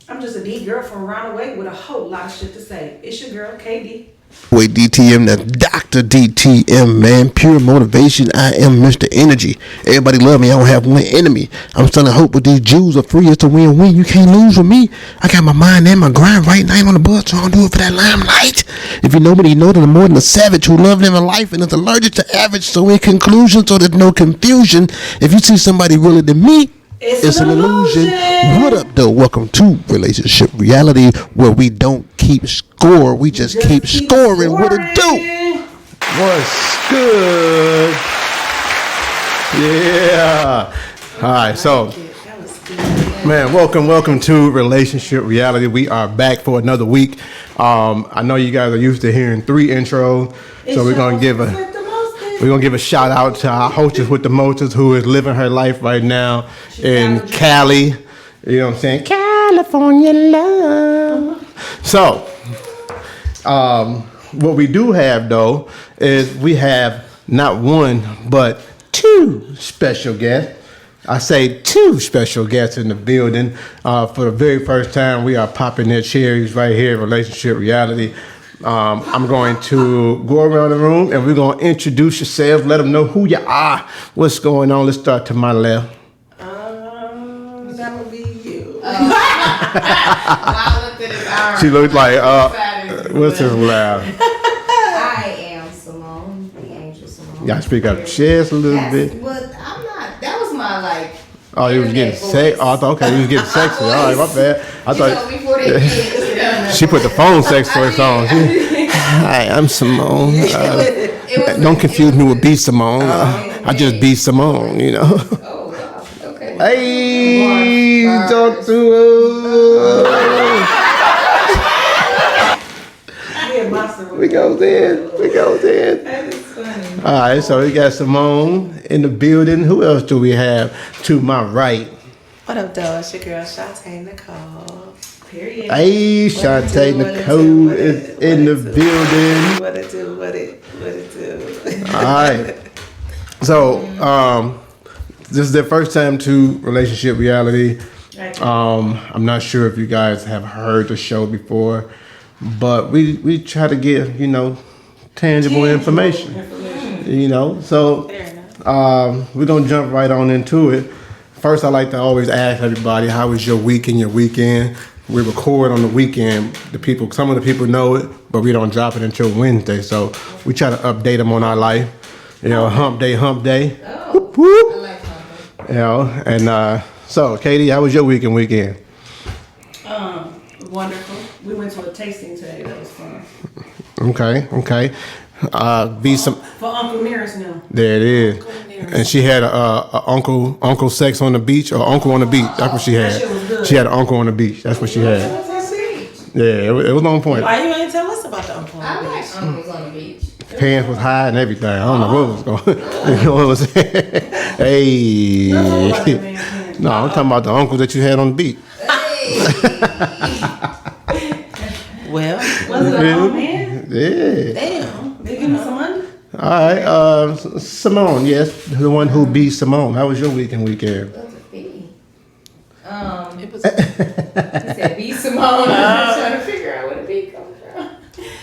I'm just a D girl from around the way with a whole lot of shit to say. It's your girl, KD. Wait, DTM, that's Dr. DTM, man. Pure motivation. I am Mr. Energy. Everybody love me. I don't have one enemy. I'm selling hope with these Jews are free. It's a win-win. You can't lose with me. I got my mind and my grind right now. I ain't on the bus, so I don't do it for that limelight. If you know me, you know that I'm more than a savage who love living life and is allergic to average. So in conclusion, so there's no confusion, if you see somebody realer than me, it's an illusion. What up, though? Welcome to Relationship Reality, where we don't keep score. We just keep scoring. What it do? What's good? Yeah. All right, so, man, welcome to Relationship Reality. We are back for another week. I know you guys are used to hearing 3 intros, so we're gonna give a shout out to our hostess with the mostess, who is living her life right now in Cali. You know what I'm saying? California love. So, what we do have though is we have not one but 2 special guests. I say 2 special guests in the building. For the very first time, we are popping their cherries right here in Relationship Reality. I'm going to go around the room and we're going to introduce yourself, let them know who you are, what's going on. Let's start to my left. That would be you. She looked like, what's his laugh? I am Simone, the angel Simone. You gotta speak up just a little bit. But I'm not, that was my like. Oh, you was getting sexy. Oh, I thought, okay, you was getting sexy. All right, my bad. I thought Before they did, she put the phone sex voice on. Hi, I'm Simone. Don't confuse me with B Simone. I just be Simone, you know. Oh, wow. Okay. Hey, talk to her. We go there. That is funny. All right, so we got Simone in the building. Who else do we have to my right? What up, though? It's your girl, Chonte Nicole. Period. Hey, Chonte Nicole is in the building. What it do? All right. So, this is their first time to Relationship Reality. I'm not sure if you guys have heard the show before, but we try to give, tangible information. So we're going to jump right on into it. First, I like to always ask everybody, how was your week and your weekend? We record on the weekend. Some of the people know it, but we don't drop it until Wednesday. So we try to update them on our life. Hump day. Oh, Whoop, whoop. I like that. And so, Katie, how was your week and weekend? Wonderful. We went to a tasting today. That was fun. Okay. For Uncle Nearest now. There it is. And she had a uncle sex on the beach, or uncle on the beach. That's what she had. That shit was good. She had an uncle on the beach. That's what she had. Yeah, it was on point. Why you ain't tell us about the uncle? I like uncles on the beach. Pants was high and everything. I don't know what was going. You know what I'm saying? Hey. No, I'm talking about the uncle that you had on the beach. Well, Was it a old man? Yeah. damn. They give me some money? All right. Simone, yes, the one who be Simone. How was your week and weekend? What's a fee? It was. He said B Simone. I was trying to figure out where the B comes from.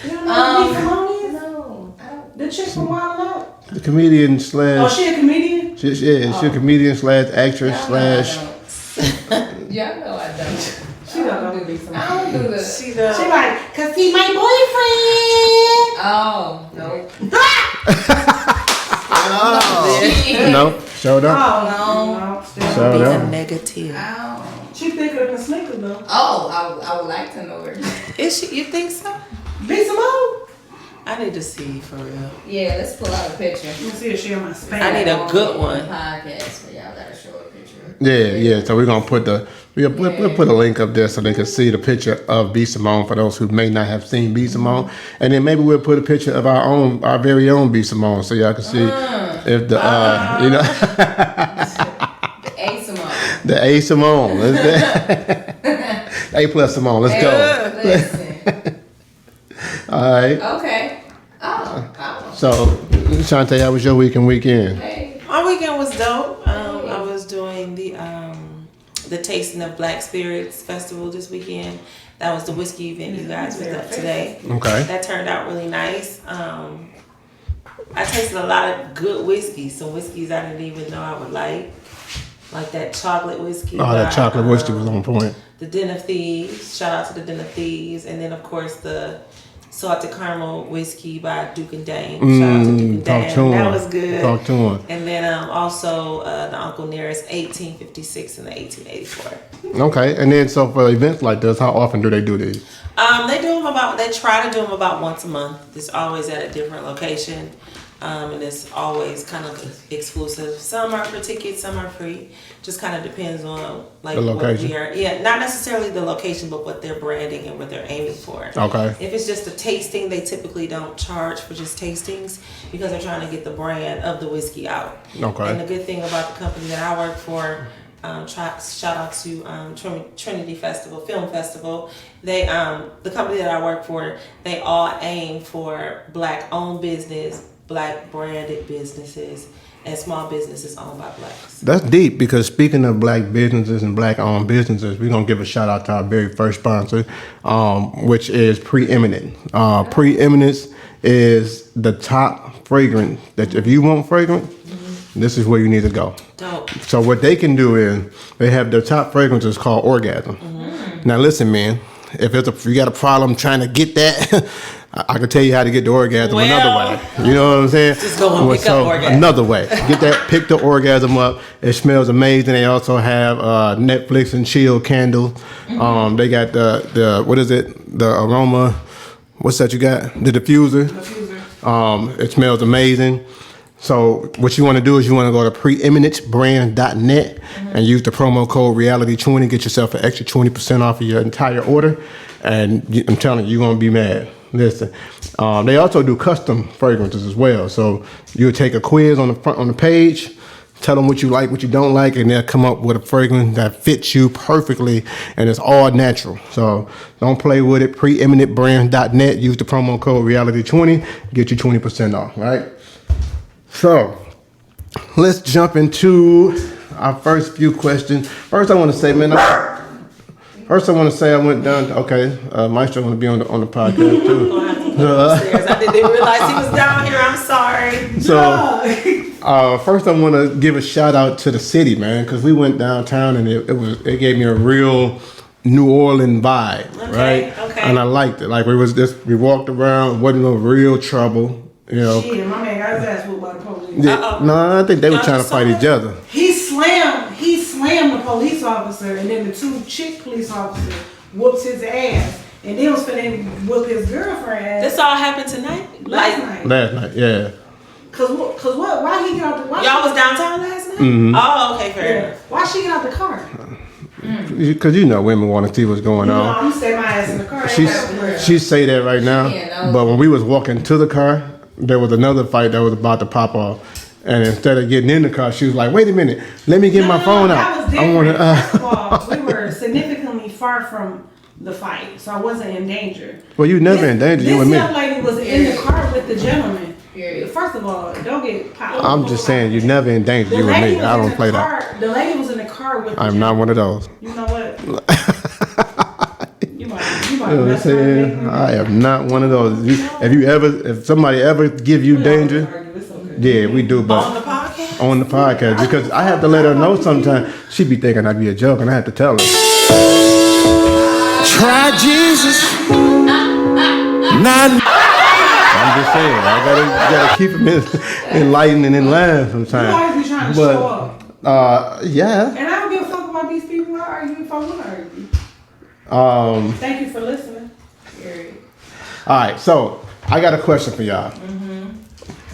You don't know who Simone is? No, I don't. The chick from Wild Out? The comedian slash. Oh, she a comedian? She's a comedian slash actress slash. Y'all know I don't. She don't do B this. Simone. I don't do this. She the. She like, cause he's my boyfriend. Oh, no. No, showed up. Oh, no. Showed Be a up. negative. Oh, She thicker than Snickers though. I would like to know her. Is she? You think so? Be Simone? I need to see for real. Yeah, let's pull out a picture. Let me see if she on my spam. I need a good one. Podcast, but y'all gotta show a picture. Yeah. So we're gonna put we'll put a link up there so they can see the picture of B Simone for those who may not have seen B Simone, and then maybe we'll put a picture of our very own B Simone so y'all can see if the A-Samone. the A-Samone. A+ Simone. Let's go. Listen. All right. Okay. Oh. So, Chonte, how was your week and weekend? Hey. My weekend was dope. I was doing the the Tasting of Black Spirits Festival this weekend. That was the whiskey event you guys was up today. Okay. That turned out really nice. I tasted a lot of good whiskey. Some whiskeys I didn't even know I would like that chocolate whiskey. Oh, that chocolate whiskey was on point. The Den of Thieves. Shout out to the Den of Thieves, and then of course the salted caramel whiskey by Duke and Dane. Shout out to Duke and Dane. That was good. Talk to him. And then also the Uncle Nearest 1856 and the 1884. Okay, and then so for events like this, how often do they do these? They try to do them about once a month. It's always at a different location. And it's always kind of exclusive. Some are for tickets, some are free. Just kind of depends on The location. what we are. Yeah, not necessarily the location, but what they're branding and what they're aiming for. Okay. If it's just a tasting, they typically don't charge for just tastings because they're trying to get the brand of the whiskey out. Okay. And the good thing about the company that I work for, shout out to Trinity Film Festival. They the company that I work for, they all aim for Black-owned business, Black branded businesses, and small businesses owned by Blacks. That's deep because speaking of Black businesses and Black-owned businesses, we're going to give a shout out to our very first sponsor, which is Preeminent. Preeminence is the top fragrance that if you want fragrance, this is where you need to go. Dope. So what they can do is they have their top fragrances called Orgasm. Now listen, man, if you got a problem trying to get that, I can tell you how to get the orgasm another way. You know what I'm saying? Just go and pick up orgasm. Another way. Pick the orgasm up. It smells amazing. They also have Netflix and chill candle. They got the what is it? The aroma. What's that you got? The diffuser. It smells amazing. So what you want to do is you want to go to preeminencebrand.net and use the promo code reality20, get yourself an extra 20% off of your entire order. And I'm telling you, you're going to be mad. Listen, they also do custom fragrances as well. So you'll take a quiz on the page, tell them what you like, what you don't like, and they'll come up with a fragrance that fits you perfectly, and it's all natural. So don't play with it. Preeminentbrand.net. Use the promo code reality20, get you 20% off. Right. So let's jump into our first few questions. First, I want to say, man. I went down. Maestro want to be on the podcast too. I didn't realize he was down here. I'm sorry. So, first, I want to give a shout out to the city, man, because we went downtown and it gave me a real New Orleans vibe, right? Okay. And I liked it. Like we walked around, wasn't no real trouble. You know. Shit, my man got his ass whooped by the police. No, I think they were trying to fight each other. He slammed the police officer, and then the two chick police officers whooped his ass, and then was finna whoop his girlfriend ass. This all happened tonight? Last night, yeah. Cause what? Why he get out the? Y'all was downtown last night? Mm-hmm. Oh, okay, fair enough. Why she get out the car? Because women want to see what's going on. I'm stay my ass in the car. She say that right now, but when we was walking to the car, there was another fight that was about to pop off. And instead of getting in the car, she was like, wait a minute, let me get my phone out. I want to. First of all, we were significantly far from the fight, so I wasn't in danger. Well, you never in danger, you and me. This young lady was in the car with the gentleman. First of all, don't get popped. I'm just saying, you never in danger, you and me. I don't play that. The lady was in the car with the I'm not one of those. You know what? You might I am not one of those. If somebody ever give you danger, yeah, we do, but on the podcast because I have to let her know sometimes. She be thinking I'd be a joke, and I have to tell her. Try Jesus. I'm just saying, I gotta keep him enlightened and in line sometimes. You always be trying to show up. Yeah. And I don't give a fuck about these people who argue if I want to argue. Thank you for listening. All right, so I got a question for y'all.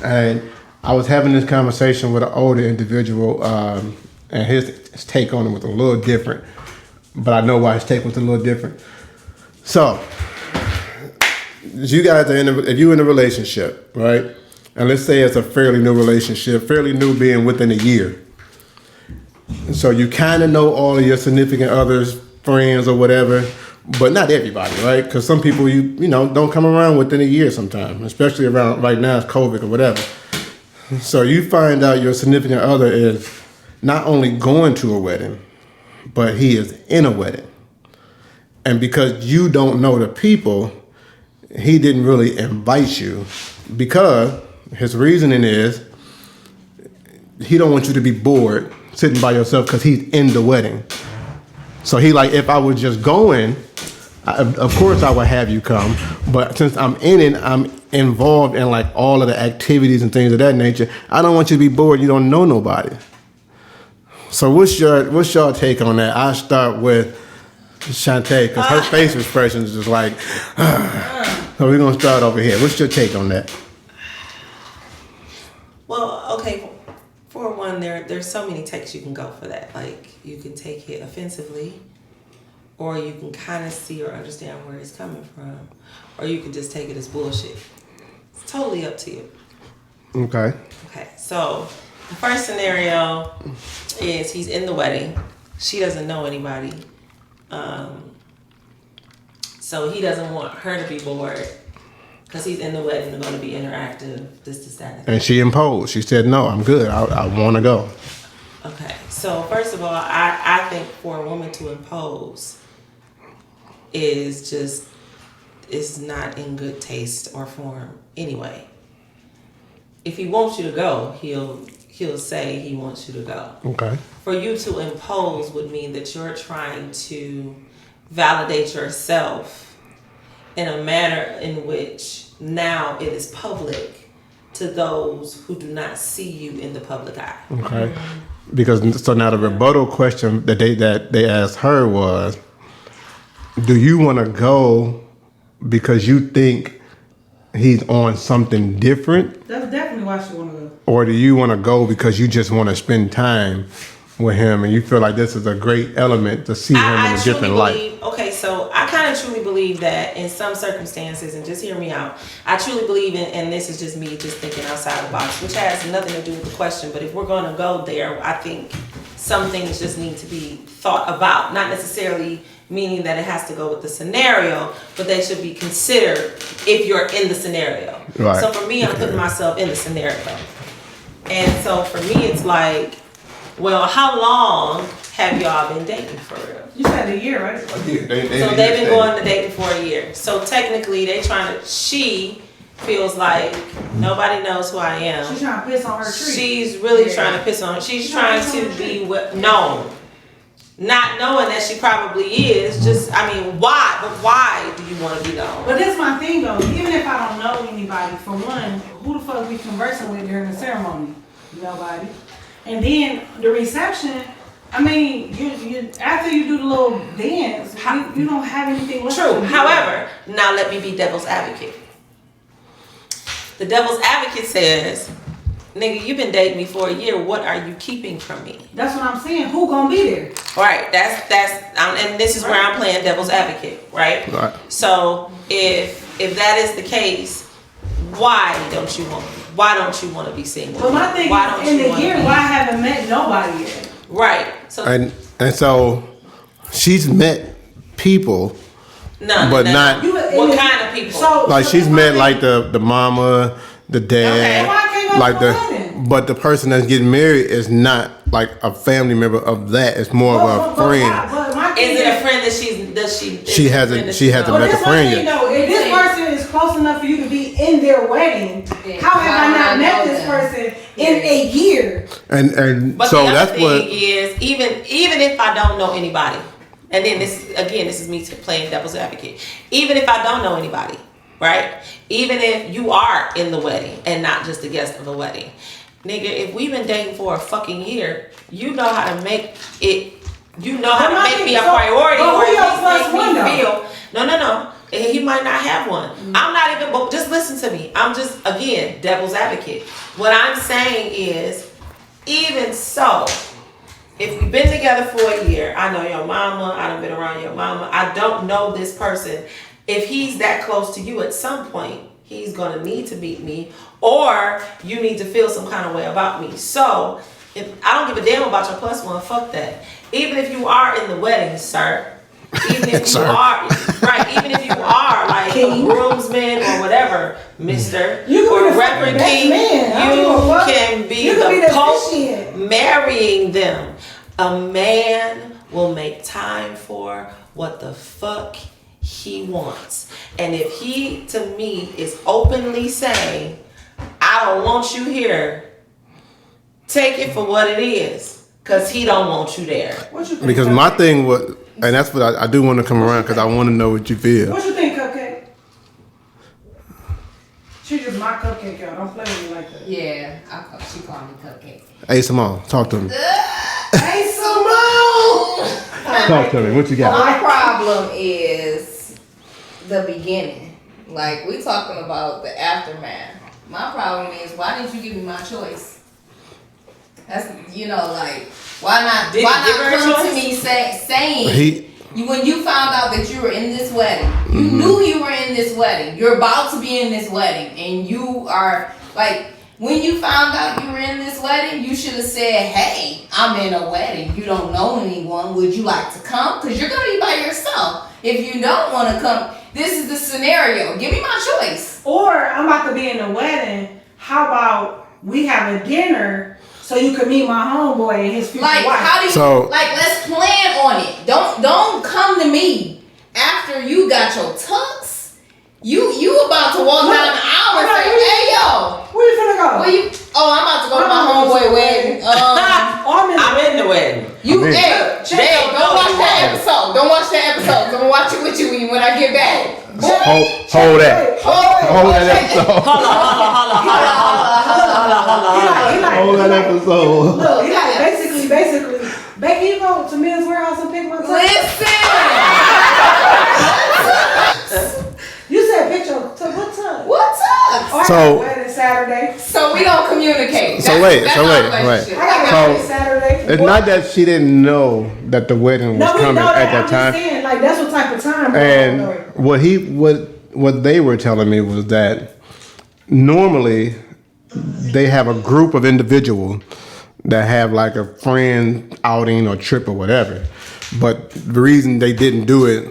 And I was having this conversation with an older individual, and his take on it was a little different. But I know why his take was a little different. So, you guys are if you're in a relationship, right? And let's say it's a fairly new relationship, fairly new being within a year. So you kind of know all of your significant others, friends or whatever, but not everybody, right? Because some people you know don't come around within a year sometimes, especially around right now it's COVID or whatever. So you find out your significant other is not only going to a wedding, but he is in a wedding. And because you don't know the people, he didn't really invite you, because his reasoning is he don't want you to be bored sitting by yourself because he's in the wedding. So he like, if I was just going, of course I would have you come, but since I'm in it, I'm involved in like all of the activities and things of that nature. I don't want you to be bored. You don't know nobody. So what's your take on that? I start with Chonte, because her face expression is just like, so we're gonna start over here. What's your take on that? Well, okay. For one, there's so many takes you can go for that. Like, you can take it offensively, or you can kind of see or understand where it's coming from, or you can just take it as bullshit. It's totally up to you. Okay. Okay, so the first scenario is he's in the wedding. She doesn't know anybody. So he doesn't want her to be bored because he's in the wedding. They're going to be interactive, this, that. And she imposed. She said, no, I'm good. I want to go. Okay, so first of all, I think for a woman to impose is not in good taste or form anyway. If he wants you to go, he'll say he wants you to go. Okay. For you to impose would mean that you're trying to validate yourself in a manner in which now it is public to those who do not see you in the public eye. Okay. Because so now the rebuttal question that they asked her was, do you want to go because you think he's on something different? That's definitely why she want to go. Or do you want to go because you just want to spend time with him and you feel like this is a great element to see him in a different light? Okay, so I kind of truly believe that in some circumstances, and just hear me out, I truly believe in, and this is just me just thinking outside the box, which has nothing to do with the question, but if we're going to go there, I think some things just need to be thought about, not necessarily meaning that it has to go with the scenario, but they should be considered if you're in the scenario. Right. So for me, I'm putting myself in the scenario. And so for me, it's like, well, how long have y'all been dating for real? You said a year, right? So they've been going to dating for a year. So technically, she feels like nobody knows who I am. She's trying to piss on her tree. She's really trying to piss on her. She's trying to be known. Not knowing that she probably is. Just, I mean, why? But why do you want to be known? But that's my thing though. Even if I don't know anybody, for one, who the fuck we conversing with during the ceremony? Nobody. And then the reception, I mean, you after you do the little dance, you don't have anything left. True. However, now let me be devil's advocate. The devil's advocate says, nigga, you've been dating me for a year. What are you keeping from me? That's what I'm saying. Who gonna be there? Right. And this is where I'm playing devil's advocate. Right. Right. So if that is the case, why don't you want to be single? But my thing is, in the year, why I haven't met nobody yet? Right. So And so she's met people, no, but not what kind of people? like she's met like the mama, the dad, Okay. Why can't go like to a wedding? but the person that's getting married is not like a family member of that. It's more of a friend. But my thing Is it a friend that she She hasn't But met the this friend one thing yet. though, if this person is close enough for you to be in their wedding, how have I not met this person in a year? And But so the that's other what. thing is, even if I don't know anybody, and then this is me playing devil's advocate. Even if I don't know anybody, right? Even if you are in the wedding and not just a guest of a wedding, nigga, if we've been dating for a fucking year, you know how to make it. You know how to make me a priority, or at least make me feel. No. He might not have one. I'm not even. But just listen to me. I'm just again devil's advocate. What I'm saying is, even so, if we've been together for a year, I know your mama. I done been around your mama. I don't know this person. If he's that close to you, at some point he's gonna need to meet me, or you need to feel some kind of way about me. So, if I don't give a damn about your plus one, fuck that. Even if you are in the wedding, sir. Even if you are right, even if you are like a groomsman or whatever, Mister or Reverend King, you can be the post marrying them. A man will make time for what the fuck he wants. And if he, to me, is openly saying, I don't want you here, take it for what it is, because he don't want you there. What you think? Because my thing was, and that's what I do want to come around because I want to know what you feel. What you think, Cupcake? She just my cupcake, y'all. Don't play with me like that. Yeah, she called me Cupcake. A-Samone, talk to me. A-Samone! Talk to me. What you got? My problem is the beginning. Like, we talking about the aftermath. My problem is, why didn't you give me my choice? That's, like, why not come to me saying when you found out that you were in this wedding, you knew you were in this wedding, you're about to be in this wedding, and you are, like, when you found out you were in this wedding, you should have said, hey, I'm in a wedding. You don't know anyone. Would you like to come? Because you're going to be by yourself. If you don't want to come, this is the scenario. Give me my choice. Or I'm about to be in a wedding. How about we have a dinner so you can meet my homeboy and his future wife? How do you, let's plan on it. Don't come to me after you got your tux. You about to walk down the aisle and say, hey, yo. Where you finna go? I'm about to go to my homeboy wedding. I'm in the wedding. Don't watch that episode. Don't watch that episode. I'm going to watch it with you when I get back. Hold that. Hold that episode. Hold that episode. Look, he like basically, baby, you go to Men's Warehouse and pick my tux. Listen. You said picture what tux? What tux? So wedding Saturday. So we don't communicate. So wait. I got wedding Saturday. It's not that she didn't know that the wedding was coming at that time. I'm just saying, like, that's what type of time. And what they were telling me was that normally they have a group of individuals that have like a friend outing or trip or whatever. But the reason they didn't do it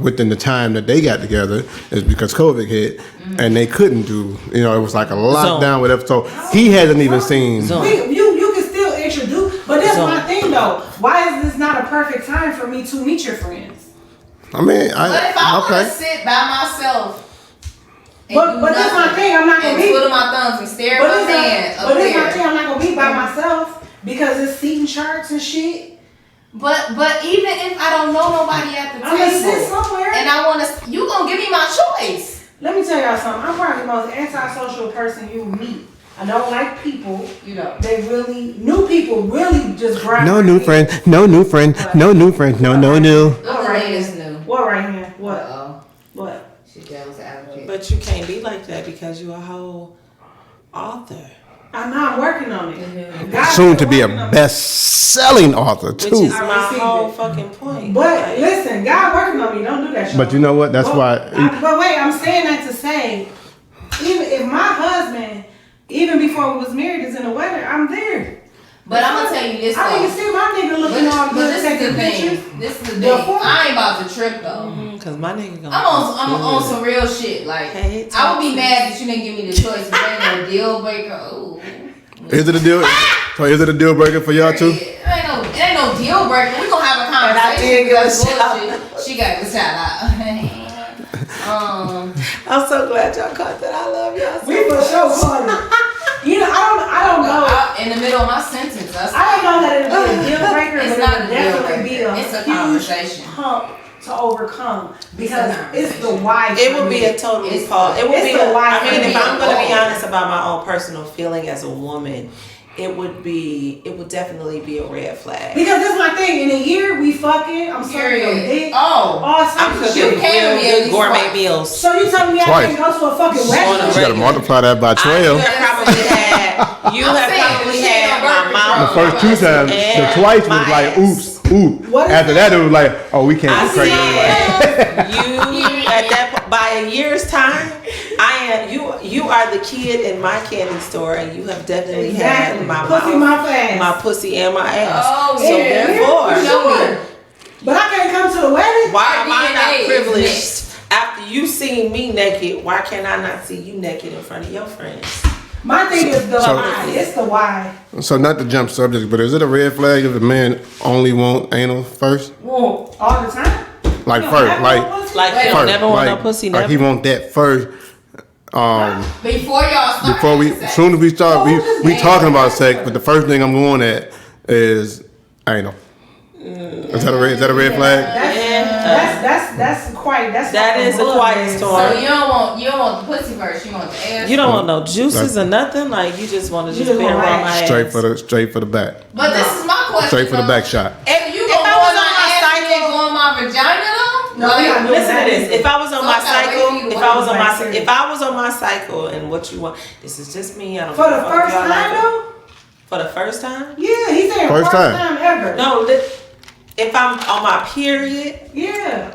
within the time that they got together is because COVID hit and they couldn't do, it was like a lockdown, whatever. So he hasn't even seen. You can still introduce, but that's my thing though. Why is this not a perfect time for me to meet your friends? I mean, but if I want to sit by myself, but that's my thing. I'm not gonna be twiddle my thumbs and stare at my hands. But that's my thing. I'm not gonna be by myself because it's seating charts and shit. But even if I don't know nobody at the table, I'm gonna sit somewhere, and I want to, you gonna give me my choice. Let me tell y'all something. I'm probably the most antisocial person you meet. I don't like people. New people really just grind. No new friends. No new friends. No new friends. No new. What right here? What right here? What? Uh-oh. What? She devil's advocate. But you can't be like that because you're a whole author. I know I'm working on it. Soon to be a best-selling author too. Which is my whole fucking point. But listen, God working on me. Don't do that shit. But you know what? That's why. But wait, I'm saying that to say, even if my husband, even before we was married, is in a wedding, I'm there. But I'm gonna tell you this though. I didn't see my nigga looking all good, taking pictures. This is the thing. I ain't about to trip though. Cause my nigga gonna. I'm on some real shit. Like, I would be mad that you didn't give me the choice, but ain't no deal breaker. Ooh. Is it a deal? So is it a deal breaker for y'all too? It ain't no deal breaker. We gonna have a conversation. She got the shout out. I'm so glad y'all caught that. I love y'all. So we for sure caught it. I don't know. In the middle of my sentence, I don't know that it'll be a deal breaker, it's but not it'll definitely be a huge conversation hump to overcome because it's the why. It would be a total pause. It would be the why. I mean, if I'm going to be honest about my own personal feeling as a woman, it would definitely be a red flag. Because this is my thing. In a year, we fucking. I'm sorry, your dick. I'm cooking real gourmet meals. So you telling me I can't go to a fucking wedding? You gotta multiply that by 12. You have probably had my mom. The first two times, the twice was like, oops. After that, it was like, oh, we can't be pregnant. You at that by a year's time, you are the kid in my candy store, and you have definitely had my pussy, my pussy and my ass. Oh, so therefore, sure. But I can't come to the wedding. Why am I not privileged? After you seen me naked, why can't I not see you naked in front of your friends? My thing is the So- why. It's the why. So not to jump subject, but is it a red flag if a man only want anal first? Well, all the time. Like You don't first, have like no pussy? Like he'll first, never want no like, pussy. like he Never. want that first. Before y'all start. Before we, having as soon as we start, Oh, just we anal. talking about sex, but the first thing I'm going at is anal. Is that a red flag? That is a quiet storm. So you don't want the pussy first. You want the ass. You don't want no juices or nothing. Like you just want to You just just be want around ass. my ass. Straight for the back. But this is my question. Straight for the though. back shot. If you If gonna I go was on on my my ass, you cycle- ain't go on my vagina though. No, we gotta know Listen to that. this. If I was on my Fuck that, cycle, wait for you to if I was wait on my, for you. if I was on my cycle, and what you want, this is just me. I don't For give a the fuck if first y'all like time it. though? For the first time? Yeah, he's saying First first time. time ever. No. If I'm on my period, Yeah.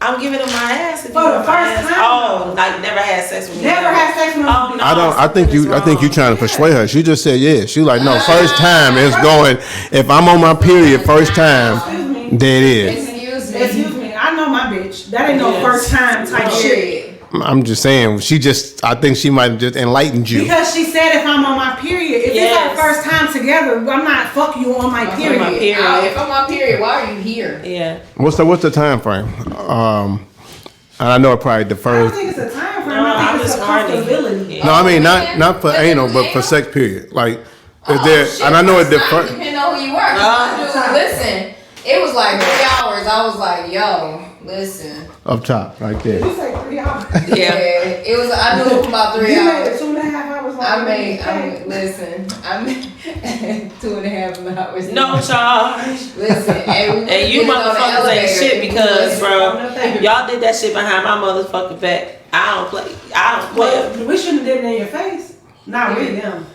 I'm giving him my ass. If For you the want my first ass. time? Oh, like never had sex with me. Never had sex with Oh him. no. I think you something trying to persuade her. She just said yes. She like no, first time is First- going. If I'm on my period, first time, Excuse me. there it is. Excuse me. I know my bitch. That ain't no Yes. first time type shit. Period. I'm just saying. I think she might have just enlightened you. Because she said if I'm on my period, if Yes. it's our first time together, I'm not fuck you on my period. my period. If I'm on period, why are you here? Yeah. What's the time frame? And I know it probably I don't differs. think it's a time frame. No, I I'm think it's a just horny. comfortability. Yeah. No, I mean man. not for But anal, it's but for male. sex period. Like is Oh, there? shit, And I know it that's not differs. depending on who you are. Dude, listen, it was like 3 hours. I was like, yo, listen. Up top, right there. You say 3 hours. Yeah. It was. I knew it was about 3 You made hours. it 2.5 hours. I made 2.5 hours. No charge. Listen, And you motherfuckers ain't shit because, bro, y'all did that shit behind my motherfucking back. I don't play. Well, we shouldn't have did it in your face. Not with them.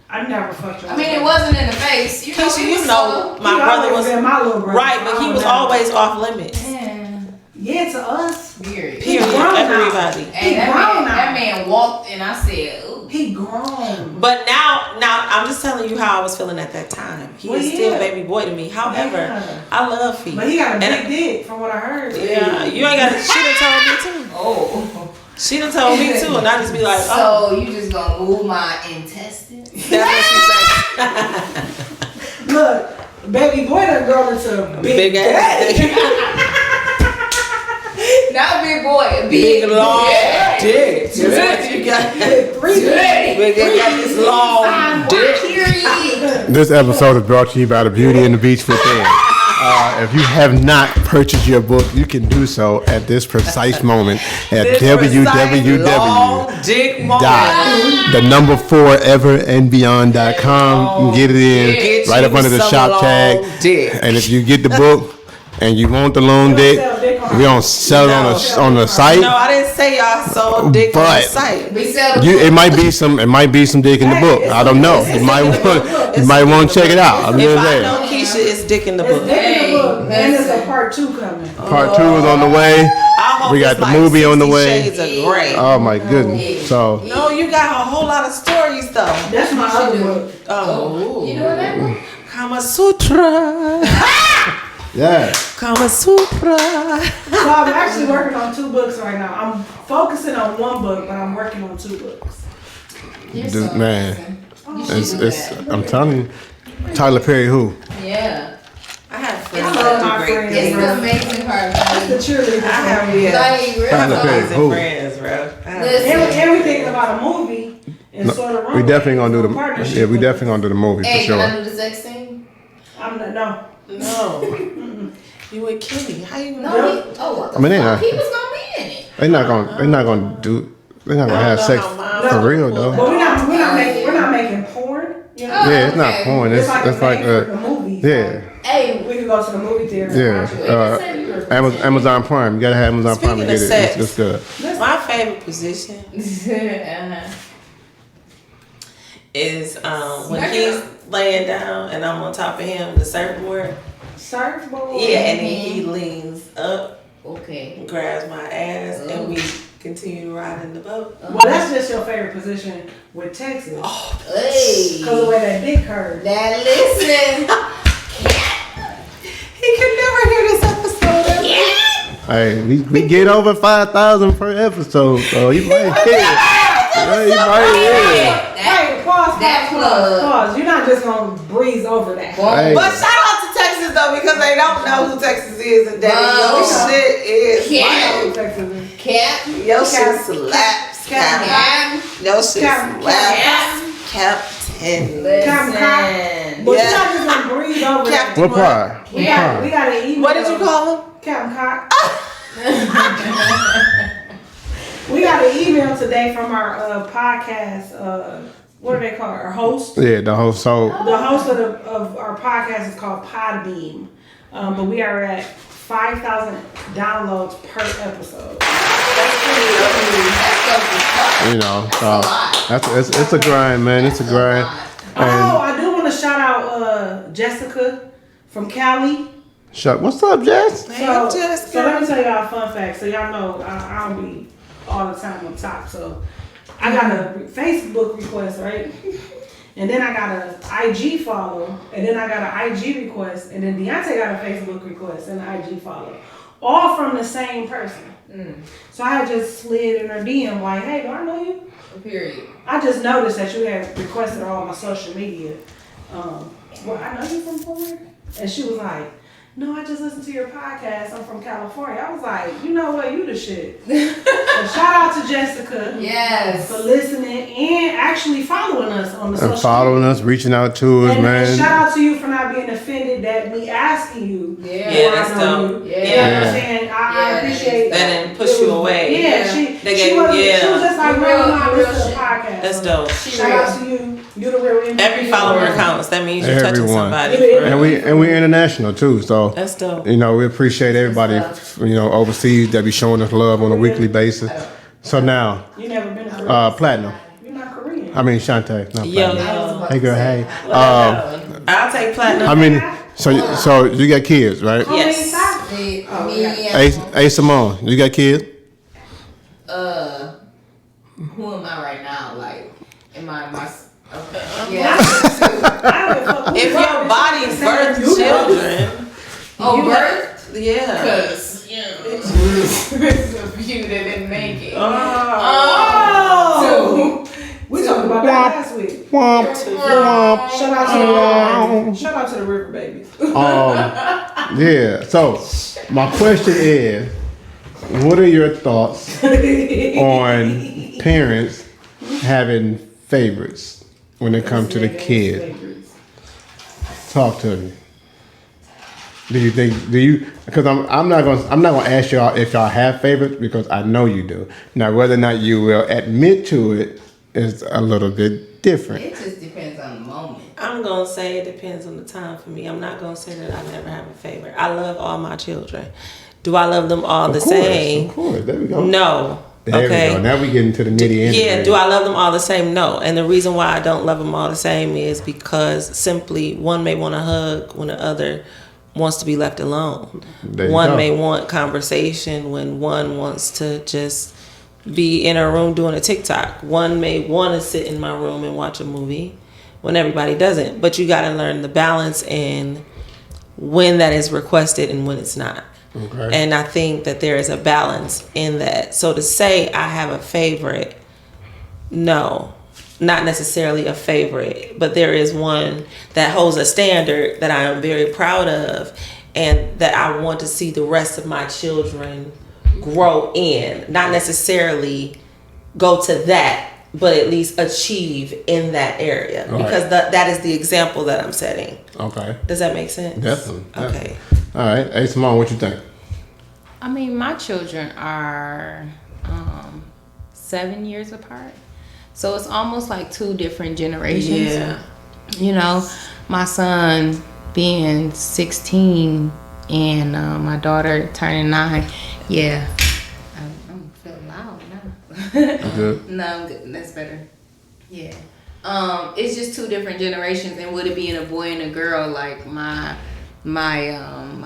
I never fucked your I mean, it wasn't in the face. You know, Keisha, he you was know, so- my He brother always was been my little brother. right, but he was always off limits. Man, Yeah, to us. period. Period. grown now. Everybody. And that grown man, now. that man walked, and I said, ooh. He grown. But now I'm just telling you how I was feeling at that time. He Well, is still yeah. baby boy to me. However, Yeah. I love feet. But he got a And big dick, from what I heard. yeah, you ain't got. She done told me too. Oh. She done told me too, and I just be like, oh, So you just gonna move my intestines? that's what she said. Look, baby boy done grown into a big Big ass dick. Not big boy, Big long Yeah. dick. That's what you got. Three Big got this long dick. Period. This episode is brought to you by The Beauty and the Beast Within. If you have not purchased your book, you can do so at this precise moment at This precise long dick moment. the number 4 everandbeyond.com. You can get it in Get right you up under the some shop long tag. dick. And if you get the book and you want the long dick, we don't sell it on the site. No, I didn't say y'all sold dick on the But- site. We sell the It might be some dick in the book. I don't know. You might want to check it out. I'm If just I saying. know Keisha, it's dick in the It's book. dick in the book, and there's listen. a part 2 coming. Part 2 is on the way. I hope We got it's the like movie on the 60 way. Shades of Grey. Oh my goodness. So No, you got a whole lot of stories though. That's my other book. Oh, You know what that means? Kama Sutra. yeah. Kama Sutra. So I'm actually working on 2 books right now. I'm focusing on 1 book, but I'm working on 2 books. You're This so man. amazing. You should do It's that. I'm telling you, Tyler Perry who? Yeah. I have I friends love that my do great friends. It's things. the amazing part. That's the Like, cheerleader. I have yeah. like real Tyler talk. Perry. amazing Who? friends, bro. I have- Listen. And we thinking about a movie and sort of We definitely gonna do the partnership. yeah. We definitely gonna do the movie for Hey, can I sure. do the sex scene? I'm not, no. No. You with Kenny. How you No, know? he, oh, what the I mean, they fuck? not- He was gonna be in it. They're not gonna do. They're not gonna have sex for real though. But we're not making porn. You know? Oh, Yeah, it's not okay. porn. It's like the movie. yeah, Hey, We could go to the movie theater. and yeah. watch it. Amazon Prime. You gotta have Amazon Prime to Speaking get of it. sex. It's good. My favorite position uh-huh. is when he's laying down and I'm on top of him, the surfboard. Surfboard. Yeah, and then he leans up, Okay. grabs my ass, and we continue riding the boat. Well, that's just your favorite position with Texas. Hey. Because the way that dick hurt. Now listen. He could never hear this episode. Hey, we get over 5,000 per episode, so you might hear it. Yeah, he might, yeah. Hey, pause. That plug. Pause. You're not just gonna breeze over that. Hey. But shout out to Texas though, because they don't know who Texas is, and that your shit is Cap. Texas. Cap. your shit slaps. Cap. Your shit Cap. slaps. Captain. Captain Cock. But you're not just gonna breeze over that. What part? We got an email. What did you call him? Captain Cock. We got an email today from our podcast. What do they call it? Our host. Yeah, the whole soul. The host of our podcast is called Podbeam, but we are at 5,000 downloads per episode. You know, it's a grind, man. It's a grind. Oh, I do want to shout out Jessica from Cali. What's up, Jess? So let me tell y'all a fun fact. So y'all know I don't be all the time on top. So I got a Facebook request, right? And then I got an IG follow, and then I got an IG request, and then Deontay got a Facebook request and an IG follow. All from the same person. So I just slid in her DM like, hey, do I know you? Period. I just noticed that you had requested all my social media. Well, I know you from Florida? And she was like, no, I just listened to your podcast. I'm from California. I was like, you know what? You the shit. So shout out to Jessica. Yes. For listening and actually following us on the social And following us, reaching out to us, and man. shout out to you for not being offended that me asking you. Yeah. Yeah, that's dope. You know what I'm saying? I appreciate that. Didn't push you away. Yeah, she was just like, real not listen to the podcast. That's dope. Shout out to you. You the real MVP. Every follower counts. That means you're touching Everyone. somebody. And we international too, so That's dope. you know we appreciate everybody overseas that be showing us love on a weekly basis. So now, You never been to Korea. Platinum. You're not Korean. I mean Chonte, not Yo, Platinum. yo. Hey girl, hey. I'll take platinum. I mean, so you got kids, right? Yes. Me and A-Samone, you got kids? who am I right now? Like, am I my? Okay. Yeah. If your body births children, Birth? yeah. Because it's a few that didn't make it. Oh. We talked about that last week. Shout out to the River Babies. Yeah. So my question is, what are your thoughts on parents having favorites when it comes to the kid? Talk to me. Do you because I'm not gonna ask y'all if y'all have favorites because I know you do. Now whether or not you will admit to it is a little bit different. It just depends on the moment. I'm gonna say it depends on the time for me. I'm not gonna say that I never have a favorite. I love all my children. Do I love them all the same? Of course, there we go. No. There Okay. we go. Now we get into the nitty-gritty. Yeah, do I love them all the same? No. And the reason why I don't love them all the same is because simply one may want to hug when the other wants to be left alone. One may want conversation when one wants to just be in a room doing a TikTok. One may want to sit in my room and watch a movie when everybody doesn't. But you got to learn the balance and when that is requested and when it's not. Okay. And I think that there is a balance in that. So to say I have a favorite, no, not necessarily a favorite, but there is one that holds a standard that I am very proud of and that I want to see the rest of my children grow in. Not necessarily go to that, but at least achieve in that area. Right. Because that is the example that I'm setting. Okay. Does that make sense? Definitely. Okay. All right. Hey, Simone, what you think? I mean, my children are 7 years apart. So it's almost like two different generations. Yeah. You know, my son being 16 and my daughter turning 9. Yeah. I'm feeling loud now. Good. No, I'm good. That's better. Yeah. It's just two different generations, and with it being a boy and a girl, like my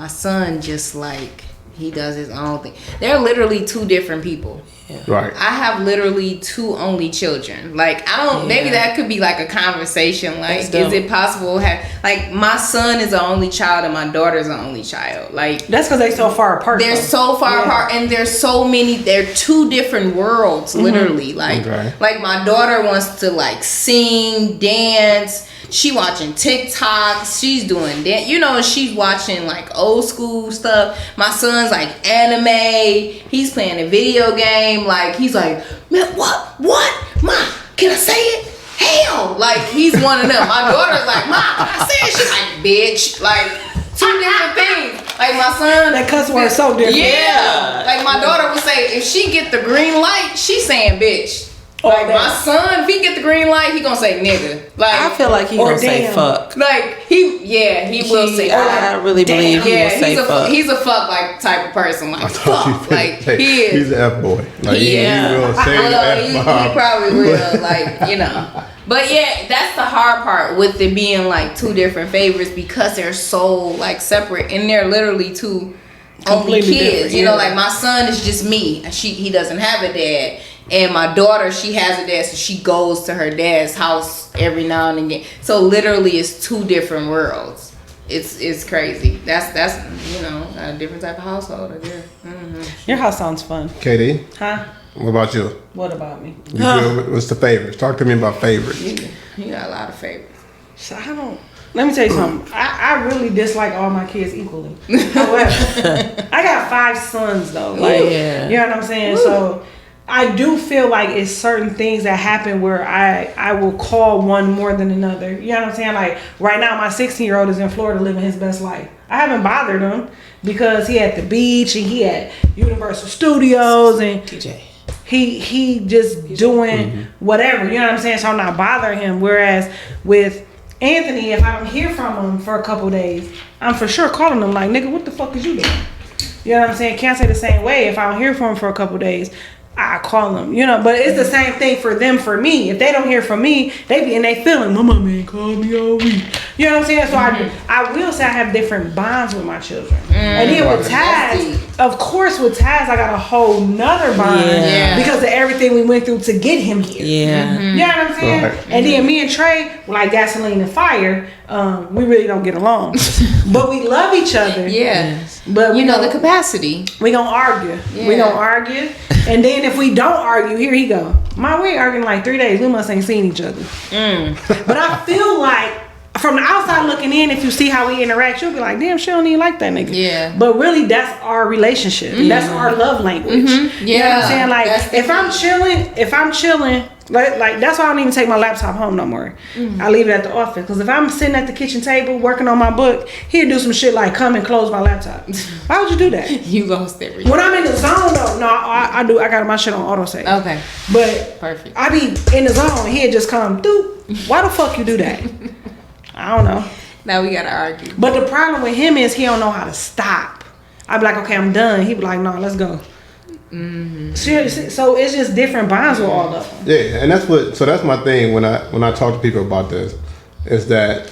son just like he does his own thing. They're literally two different people. Right. I have literally two only children. Like, I don't, maybe that could be like a conversation. Like, is it possible like, my son is the only child and my daughter's the only child. Like, that's because they so far apart. They're so far apart, and there's so many, they're two different worlds, literally. Like, like my daughter wants to like sing, dance. She watching TikToks. She's doing that. You know, she's watching like old school stuff. My son's like anime. He's playing a video game. Like, he's like, man, what? Ma, can I say it? Hell. Like, he's one of them. My daughter's like, Ma, can I say it? She's like, bitch. Like, two different things. Like, my son. That cuss word so different. Yeah. Like, my daughter would say, if she get the green light, she's saying bitch. Like, my son, if he get the green light, he gonna say nigga. Like, I feel like he gonna say fuck. Like, he will say. I really believe he will say fuck. He's a fuck like type of person. Like, fuck. Like, he is. He's an F boy. Like, he will say he probably will. Like, you know. But yeah, that's the hard part with it being like two different favorites, because they're so like separate, and they're literally two only kids. You know, like my son is just me. He doesn't have a dad. And my daughter, she has a dad, so she goes to her dad's house every now and again. So literally, it's two different worlds. It's crazy. That's you know, a different type of household, I guess. Your house sounds fun. KD? Huh? What about you? What about me? What's the favorites? Talk to me about favorites. You got a lot of favorites. So I don't. Let me tell you something. I really dislike all my kids equally. However, I got 5 sons though. Like, you know what I'm saying? So I do feel like it's certain things that happen where I will call one more than another. You know what I'm saying? Like, right now, my 16-year-old is in Florida living his best life. I haven't bothered him because he at the beach and he at Universal Studios and he just doing whatever. You know what I'm saying? So I'm not bothering him. Whereas with Anthony, if I don't hear from him for a couple days, I'm for sure calling him like, nigga, what the fuck is you doing? You know what I'm saying? Can't say the same way. If I don't hear from him for a couple days, I call them, you know, but it's the same thing for them, for me. If they don't hear from me, they be in they feeling, my mama ain't called me all week. You know what I'm saying? So I will say I have different bonds with my children. And then with Taz, of course with Taz, I got a whole nother bond because of everything we went through to get him here. You know what I'm saying? And then me and Trey, like gasoline and fire, we really don't get along. But we love each other. But you know the capacity. We gonna argue. We gonna argue. And then if we don't argue, here he go. We ain't arguing like 3 days. We must ain't seen each other. But I feel like from the outside looking in, if you see how we interact, you'll be like, damn, she don't even like that nigga. But really, that's our relationship. That's our love language. You know what I'm saying? Like, if I'm chilling, like that's why I don't even take my laptop home no more. I leave it at the office, because if I'm sitting at the kitchen table working on my book, he'll do some shit like come and close my laptop. Why would you do that? You lost everything. When I'm in the zone though, no, I do. I got my shit on auto save. Okay, but perfect. I be in the zone. He'll just come. Dude, why the fuck you do that? I don't know. Now we gotta argue. But the problem with him is he don't know how to stop. I be like, okay, I'm done. He be like, no, let's go. So it's just different bonds with all of them. Yeah, and that's my thing when I talk to people about this, is that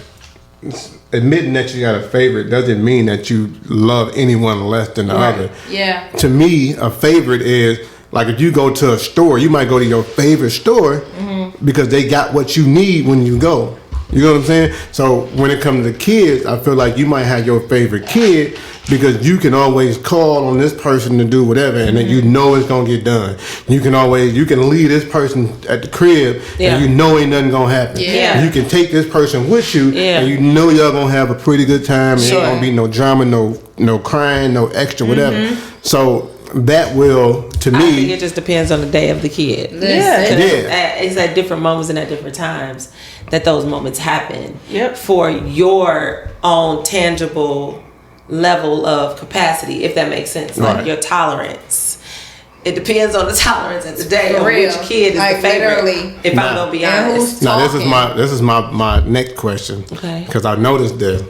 admitting that you got a favorite doesn't mean that you love anyone less than the other. To me, a favorite is like if you go to a store, you might go to your favorite store because they got what you need when you go. You know what I'm saying? So when it comes to kids, I feel like you might have your favorite kid because you can always call on this person to do whatever, and then you know it's gonna get done. You can leave this person at the crib, and you know ain't nothing gonna happen. And you can take this person with you, and you know y'all gonna have a pretty good time. Ain't gonna be no drama, no crying, no extra whatever. So that will, to me, I think it just depends on the day of the kid. It's at different moments and at different times that those moments happen for your own tangible level of capacity, if that makes sense. Like your tolerance. It depends on the tolerance at the day of which kid is like the favorite. Literally. If I'm gonna be honest. Now this is my next question. Okay. Because I noticed this,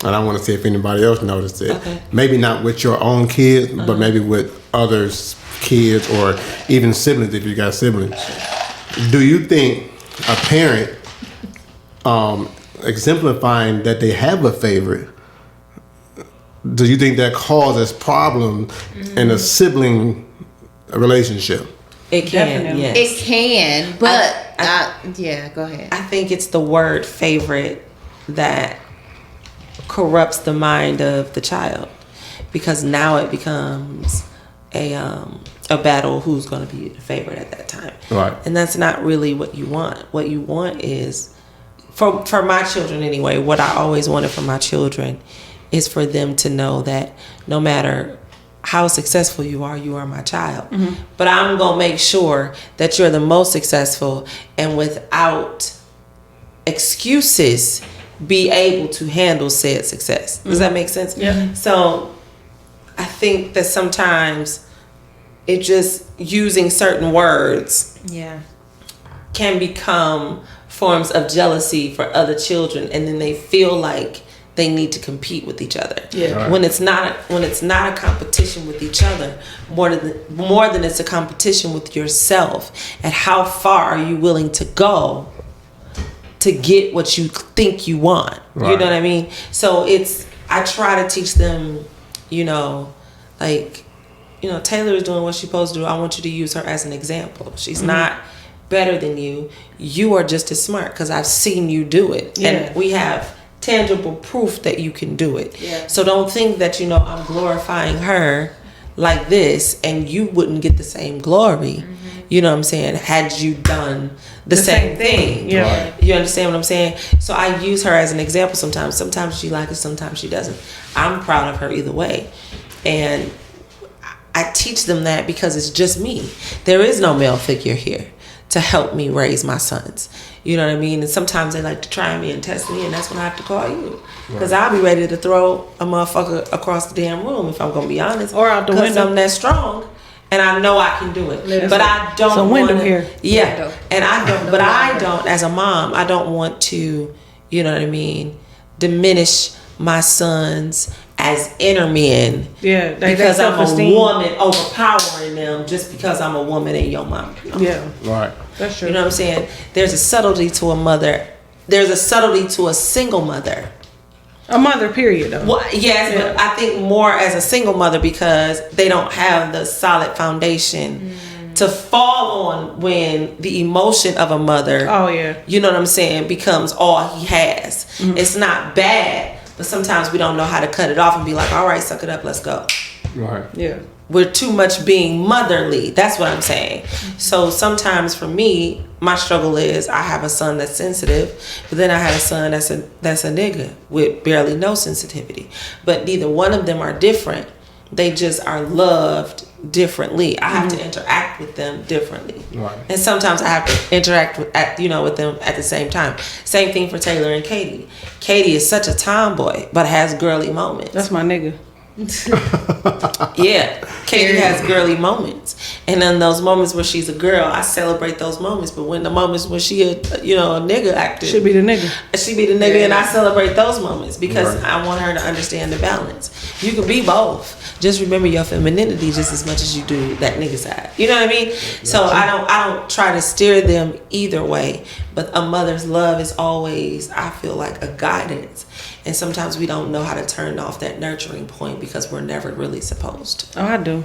and I want to see if anybody else noticed it. Okay. Maybe not with your own kids, but maybe with others' kids or even siblings if you got siblings. Do you think a parent exemplifying that they have a favorite do you think that causes problems in a sibling relationship? It can, Definitely. yes. It can, but yeah, go ahead. I think it's the word favorite that corrupts the mind of the child, because now it becomes a battle who's going to be the favorite at that time. Right. And that's not really what you want. What you want is, for my children anyway, what I always wanted for my children is for them to know that no matter how successful you are my child. Mm-hmm. But I'm going to make sure that you're the most successful, and without excuses, be able to handle said success. Does that make sense? Yeah. So I think that sometimes it just using certain words can become forms of jealousy for other children, and then they feel like they need to compete with each other. Yeah. Right. When it's not a competition with each other, more than it's a competition with yourself, and how far are you willing to go to get what you think you want. Right. You know what I mean? So I try to teach them, Taylor is doing what she's supposed to do. I want you to use her as an example. She's not better than you. You are just as smart because I've seen you do it. Yeah. And we have tangible proof that you can do it. Yeah. So don't think that, I'm glorifying her like this and you wouldn't get the same glory. You know what I'm saying? Had you done the same thing. Yeah. Right. You understand what I'm saying? So I use her as an example sometimes. Sometimes she likes it, sometimes she doesn't. I'm proud of her either way. And I teach them that because it's just me. There is no male figure here to help me raise my sons. You know what I mean? And sometimes they like to try me and test me, and that's when I have to call you. Because I'll be ready to throw a motherfucker across the damn room, if I'm going to be honest. Or out the window. Because I'm that strong. And I know I can do it. But I don't some window wanna, here. Yeah. Window. And I don't, as a mom, I don't want to, you know what I mean, diminish my sons as inner men. Yeah, because I'm a self-esteem. woman overpowering them just because I'm a woman and your mom. Yeah, Right. that's true. You know what I'm saying? There's a subtlety to a mother. There's a subtlety to a single mother. A mother, period, though. Well, yes, Yeah. but I think more as a single mother because they don't have the solid foundation to fall on when the emotion of a mother, Oh, yeah. you know what I'm saying, becomes all he has. It's not bad, but sometimes we don't know how to cut it off and be like, all right, suck it up, let's go. Right. Yeah. We're too much being motherly. That's what I'm saying. So sometimes for me, my struggle is I have a son that's sensitive, but then I have a son that's a nigga with barely no sensitivity. But neither one of them are different. They just are loved differently. I have to interact with them differently. Right. And sometimes I have to interact with them at the same time. Same thing for Taylor and Katie. Katie is such a tomboy, but has girly moments. That's my nigga. Yeah, Katie has girly moments, and then those moments where she's a girl, I celebrate those moments. But when the moments when she a nigga actor, Should be the nigga. she be the nigga, and I celebrate those moments because Right. I want her to understand the balance. You can be both. Just remember your femininity just as much as you do that nigga side. You know what I mean? So I don't try to steer them either way. But a mother's love is always, I feel like, a guidance. And sometimes we don't know how to turn off that nurturing point because we're never really supposed to. Oh, I do.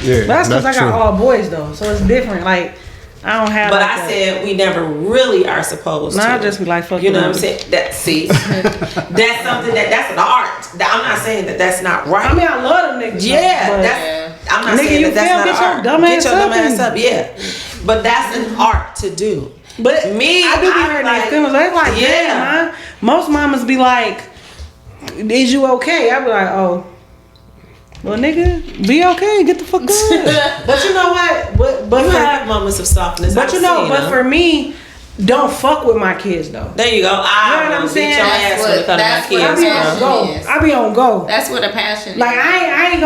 Yeah. But that's because I got true. all boys, though. So it's different. Like, I don't have But like I said we never really are supposed to. I just be like, fuck you know you. what I'm saying? That's something that's an art. I'm not saying that that's not right. I mean, I love them niggas. yeah, but I'm not Nigga, saying you that that's feel? not Get an your art. dumb Get ass your up dumb ass and- up, yeah. But that's an art to do. But Me, I do be I'm hurting like, their feelings. They like, yeah. yeah, man. Most mamas be like, "Is you okay?" I be like, "Oh, well, nigga, be okay. Get the fuck good." But you know what? But You for, have moments of softness. but you know, but for me, don't fuck with my kids though. there you go. I You know what I'm beat saying? your ass when it comes to my That's what I kids, be I'm on bro. saying. go. Yes. I be on go. That's what a passion Like is. I ain't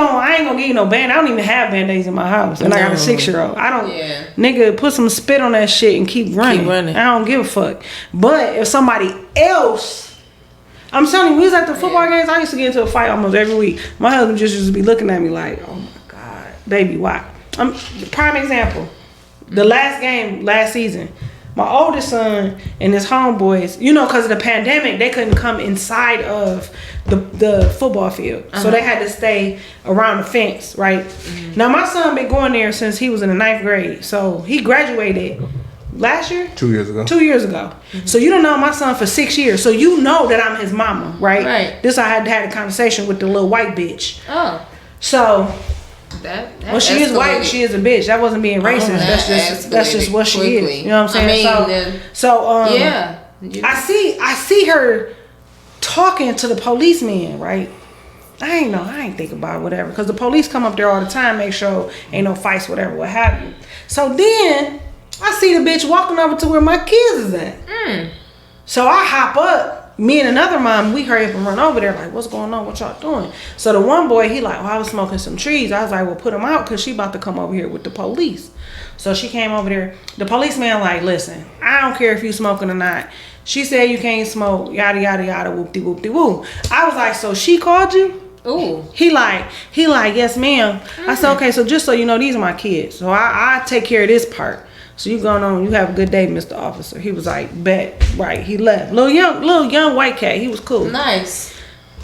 gonna give you no band. I don't even have band-aids in my house, and I got a No. 6-year-old. I don't. Yeah. Nigga, put some spit on that shit and keep running. Keep running. I don't give a fuck. But if somebody else, I'm telling you, we was at the football games. I used to get into a fight almost every week. My husband just used to be looking at me like, "Oh my god, baby, why?" Prime example. The last game last season, my oldest son and his homeboys, you know, because of the pandemic, they couldn't come inside of the football field. So they had to stay around the fence, right? Now, my son been going there since he was in the 9th grade. So he graduated last year? 2 years ago. 2 years ago. So you don't know my son for 6 years. So you know that I'm his mama, right? Right. This I had a conversation with the little white bitch. Oh. So... That well, she is white and she is a bitch. That wasn't being racist. That's just what she is. You know what I'm saying? yeah. I see her talking to the policeman, right? I ain't think about it, whatever, because the police come up there all the time, make sure ain't no fights, whatever, what have you. So then I see the bitch walking over to where my kids is at. So I hop up. Me and another mom, we hurry up and run over there like, what's going on? What y'all doing? So the one boy, he like, I was smoking some trees. I was like, well, put him out because she about to come over here with the police. So she came over there. The policeman like, listen, I don't care if you smoking or not. She said you can't smoke, yada, yada, yada, whoop-de-whoop-de-woo. I was like, so she called you? Ooh. He like, yes, ma'am. I said, okay, so just so you know, these are my kids. So I take care of this part. So you going on, you have a good day, Mr. Officer. He was like, bet. Right, he left. Little young white cat. He was cool. Nice.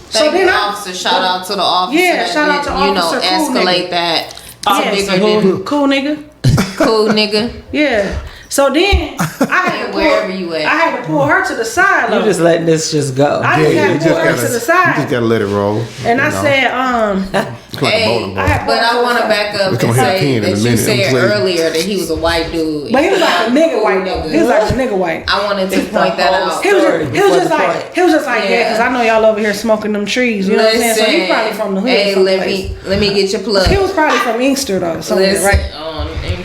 So then officer, shout out to the officer. Yeah, shout out to officer. Escalate that. Cool nigga. Cool nigga. Yeah. So then I had to wherever you at. I had to pull her to the side. You just letting this just go. I just had to pull her to the side. You just gotta let it roll. And I said, Hey, but I want to back up and say that you said earlier that he was a white dude. But he was like a nigga white though. He was like a nigga white. I wanted to point that out. He was just like, yeah, because I know y'all over here smoking them trees. You know what I'm saying? So he probably from the hood. Hey, let me get your plug. He was probably from Inkster though, somewhere, right?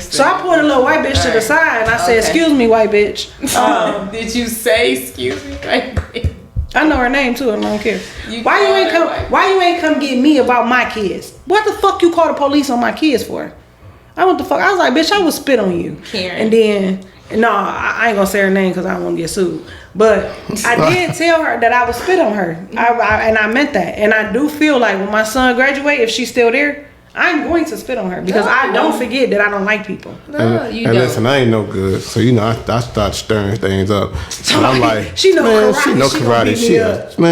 So I pulled a little white bitch to the side and I said, excuse me, white bitch. Did you say excuse me, white bitch? I know her name too. I don't care. Why you ain't come get me about my kids? What the fuck you call the police on my kids for? I was like, bitch, I would spit on you. Karen. And then I ain't gonna say her name because I don't want to get sued. But I did tell her that I would spit on her. And I meant that. And I do feel like when my son graduates, if she's still there, I'm going to spit on her because I don't forget that I don't like people. No, you don't. Listen, I ain't no good, so you know I start stirring things up. So and I'm like, she know man, karate. she know karate.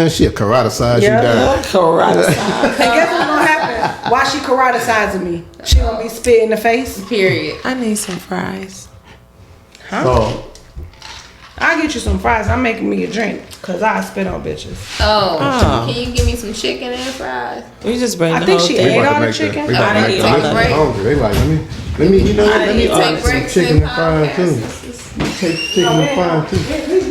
She a karate size. Yeah. She down. Karate. And guess what's gonna happen? Why she karate sizing me? She gonna be spit in the face. Period. I need some fries. Huh? So, I'll get you some fries. I'm making me a drink because I spit on bitches. Oh, can you give me some chicken and fries? We just bring I the think whole she thing. ate all the chicken. They about to make the listeners hungry. They like, let me you know, let me order some chicken and fries too. Take chicken and fries too.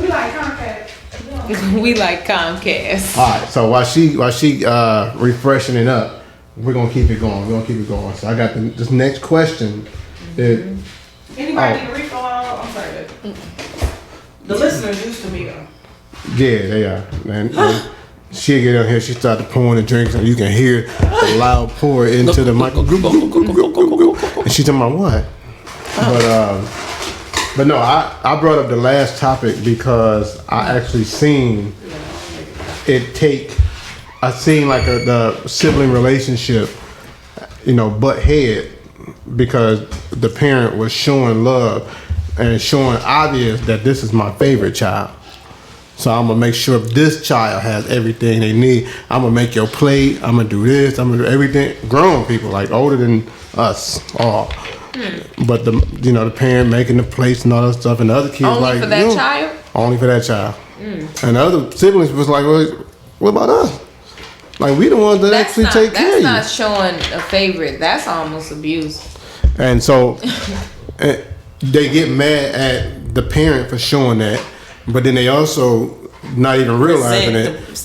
We like Comcast. We like Comcast. All right, so while she refreshing it up, we're gonna keep it going. So I got this next question. Anybody need a refill? I'm sorry. The listeners used to me though. Yeah, they are, man. She'll get on here, she started pouring the drinks, and you can hear the loud pour into the microphone. And she's talking about what? But no, I brought up the last topic because I actually seen it take. I seen like the sibling relationship, butt head because the parent was showing love and showing obvious that this is my favorite child. So I'm gonna make sure this child has everything they need. I'm gonna make your plate. I'm gonna do this. I'm gonna do everything. Grown people, like older than us all. But the parent making the plates and all that stuff, and the other kids Only for that child? Only for that child. And the other siblings was like, well, what about us? Like we the ones that actually take care of you. That's not showing a favorite. That's almost abuse. And so they get mad at the parent for showing that, but then they also not even realizing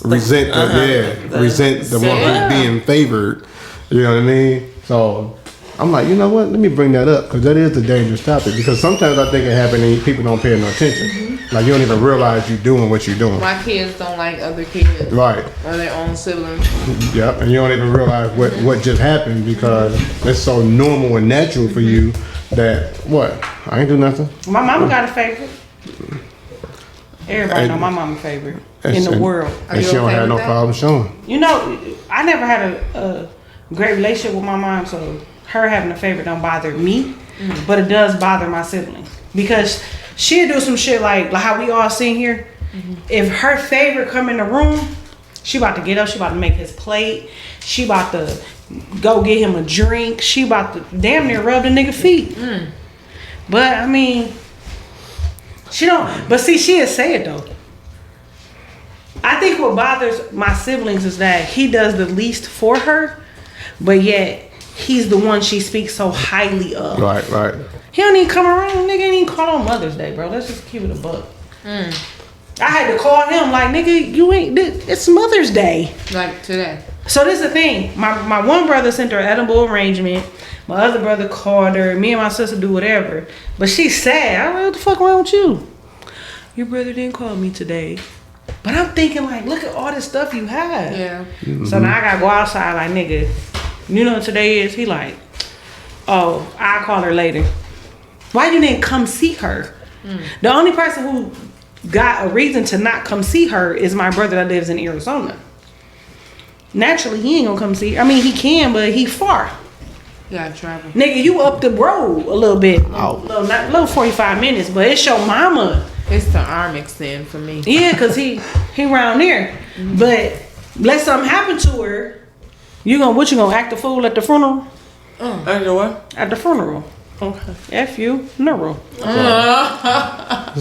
resent the one who's being favored. You know what I mean? So I'm like, you know what? Let me bring that up because that is a dangerous topic. Because sometimes I think it happens and people don't pay no attention. Like you don't even realize you're doing what you're doing. My kids don't like other kids, right? Or their own siblings. Yep, and you don't even realize what just happened because it's so normal and natural for you that I ain't do nothing. My mama got a favorite. Everybody know my mama favorite in the world. And she don't have no problem showing. I never had a great relationship with my mom, so her having a favorite don't bother me, but it does bother my siblings because she'll do some shit like how we all sitting here. If her favorite come in the room, she about to get up, she about to make his plate, she about to go get him a drink, she about to damn near rub the nigga feet. But I mean, she don't, but see, she'll say it though. I think what bothers my siblings is that he does the least for her, but yet he's the one she speaks so highly of. Right. He don't even come around, nigga ain't even call on Mother's Day, bro. Let's just keep it a buck. I had to call him like, nigga, you ain't, it's Mother's Day. Like today. So this is the thing. My one brother sent her edible arrangement. My other brother called her. Me and my sister do whatever. But she's sad. I don't know what the fuck wrong with you. Your brother didn't call me today. But I'm thinking like, look at all this stuff you have. Yeah. So now I gotta go outside like, nigga, you know what today is? He like, oh, I'll call her later. Why you didn't come see her? The only person who got a reason to not come see her is my brother that lives in Arizona. Naturally, he ain't gonna come see her. I mean, he can, but he far. You gotta travel. Nigga, you up the road a little bit. Little 45 minutes, but it's your mama. It's the arm extend for me. Yeah, cause he around there. But let something happen to her, what you gonna act a fool at the funeral? At the what? At the funeral. Okay. F you, neural.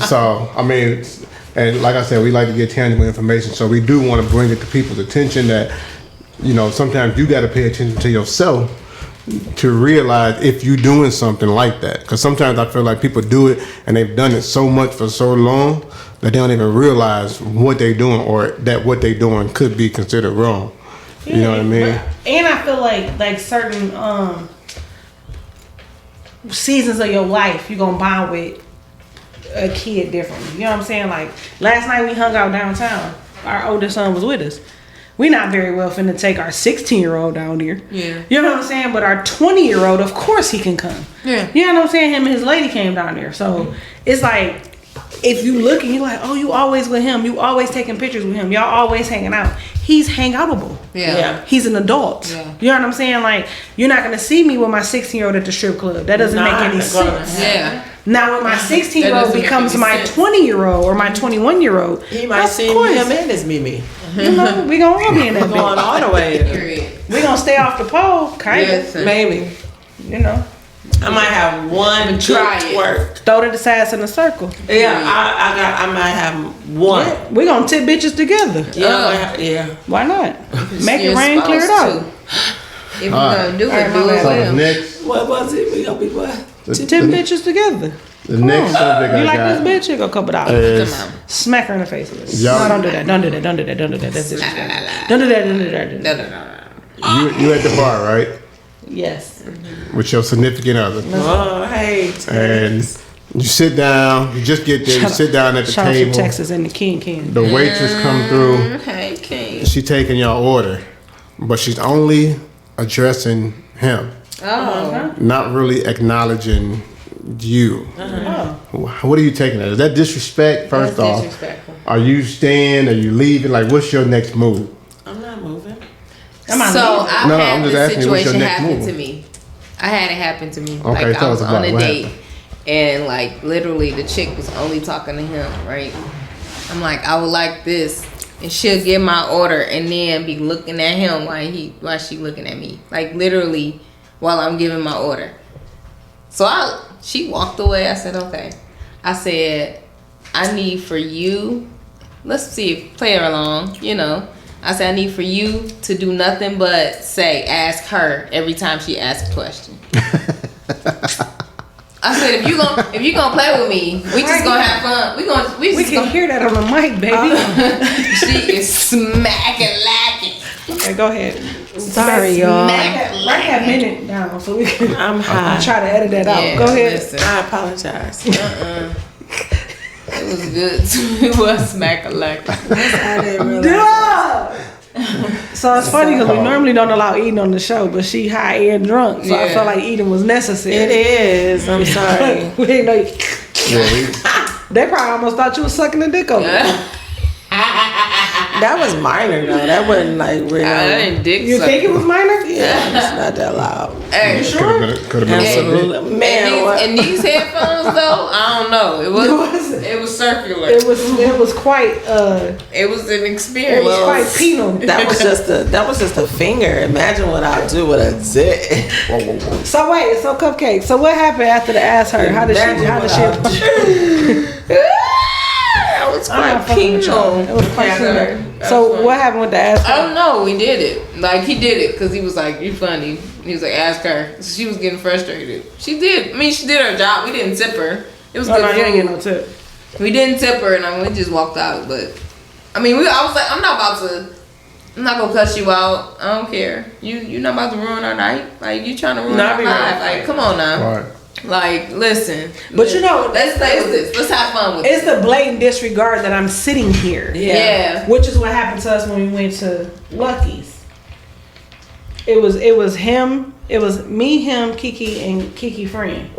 So I mean, and like I said, we like to get tangible information, so we do want to bring it to people's attention that, you know, sometimes you got to pay attention to yourself to realize if you're doing something like that. Because sometimes I feel like people do it and they've done it so much for so long that they don't even realize what they're doing, or that what they're doing could be considered wrong. You know what I mean? And I feel like certain seasons of your life, you're gonna bond with a kid differently. You know what I'm saying? Like last night we hung out downtown. Our oldest son was with us. We not very well finna take our 16-year-old down here. Yeah. You know what I'm saying? But our 20-year-old, of course he can come. Yeah. You know what I'm saying? Him and his lady came down there. So it's like, if you look and you're like, oh, you always with him. You always taking pictures with him. Y'all always hanging out. He's hangoutable. Yeah. He's an adult. Yeah. You know what I'm saying? Like, you're not gonna see me with my 16-year-old at the strip club. That doesn't make any sense. Yeah. Now when my 16-year-old doesn't becomes make my any sense. 20-year-old or my 21-year-old, He might see him and his Mimi. you know, we gonna all be in that Going bitch. all the way. Period. We gonna stay off the pole, kind of. Yes. Maybe. You know, I might have one good Try it. twerk. throw the sides in a circle. Yeah, I might have one. We gonna tip bitches together. Yeah. Why not? Make it You're rain, clear it supposed out. to. If you're gonna do Alright, it, do my it So bad. the well. next, What was it? We gonna be what? Tip bitches together. the next subject You I like got this bitch? Here go a couple dollars. is Come on. Smack her in the face with it. Y'all- No, don't do that. Don't do that. Don't do that. Don't do that. That's disrespectful. Don't do that. Don't do that. Don't do that. No. you at the bar, right, Yes. with your significant other, Oh, hey. and you sit down. You just get there. You sit down at the Shout out to table. Texas and the King. The waitress come through. Hey, King. She taking your order, but she's only addressing him, Oh. not really acknowledging you. Oh. What are you taking that? Is that disrespect? First That's off, disrespectful. are you staying? Are you leaving? Like, what's your next move? I'm not moving. Am I So leaving? I've No, had I'm just this asking you, what's your situation next happen move? to me. I had it happen to me. Okay, Like I tell was us on about it. a What date, happened? and like literally the chick was only talking to him. Right? I'm like, I would like this, and she'll give my order, and then be looking at him while she looking at me, like literally while I'm giving my order. So she walked away. I said, okay. I said, I need for you. Let's see if play her along. You know. I said, I need for you to do nothing but ask her every time she asks a question. I said, if you gonna play with me, we just gonna have fun. We We just can gonna. hear that on the mic, baby. She is smacking lacking. Okay, go ahead. Sorry, y'all. Write that minute down so we can I'm high. try to edit that out. Go ahead. Listen, I apologize. it was good. It was smacking lacking. I didn't realize. Duh! So it's funny because we normally don't allow eating on the show, but she high and drunk, so I Yeah. felt like eating was necessary. It is. I'm sorry. We didn't know. Yeah, They probably almost thought you was sucking the dick over. That was minor though. That wasn't like real. I didn't dick You suck. think it was minor? Yeah, it's not that loud. Hey, Could have been Absolutely, man. What? and these headphones though, I don't know. It was circular. It was quite It was an it experience. was quite penal. That was just a finger. Imagine what I'll do with a zit. So wait, so Cupcake. So what happened after the ass hurt? How did she? That was I'm not quite fucking with y'all. It penal. was quite Yeah, penal. So what happened with the ass I hurt? don't know. We did it. Like he did it because he was like, "You funny." He was like, "Ask her." So she was getting frustrated. She did. I mean, she did her job. We didn't tip her. It was Oh, good no, you ain't food. get no tip. We didn't tip her, and I mean, we just walked out. But I mean, I was like, I'm not gonna cuss you out. I don't care. You not about to ruin our night. Like you trying to ruin our life. Like come on now. Right. Like listen. But you know, let's play with this. Let's have fun with It's it. the blatant disregard that I'm sitting here. Yeah. Which is what happened to us when we went to Lucky's. It was him. It was me, him, Kiki, and Kiki friend.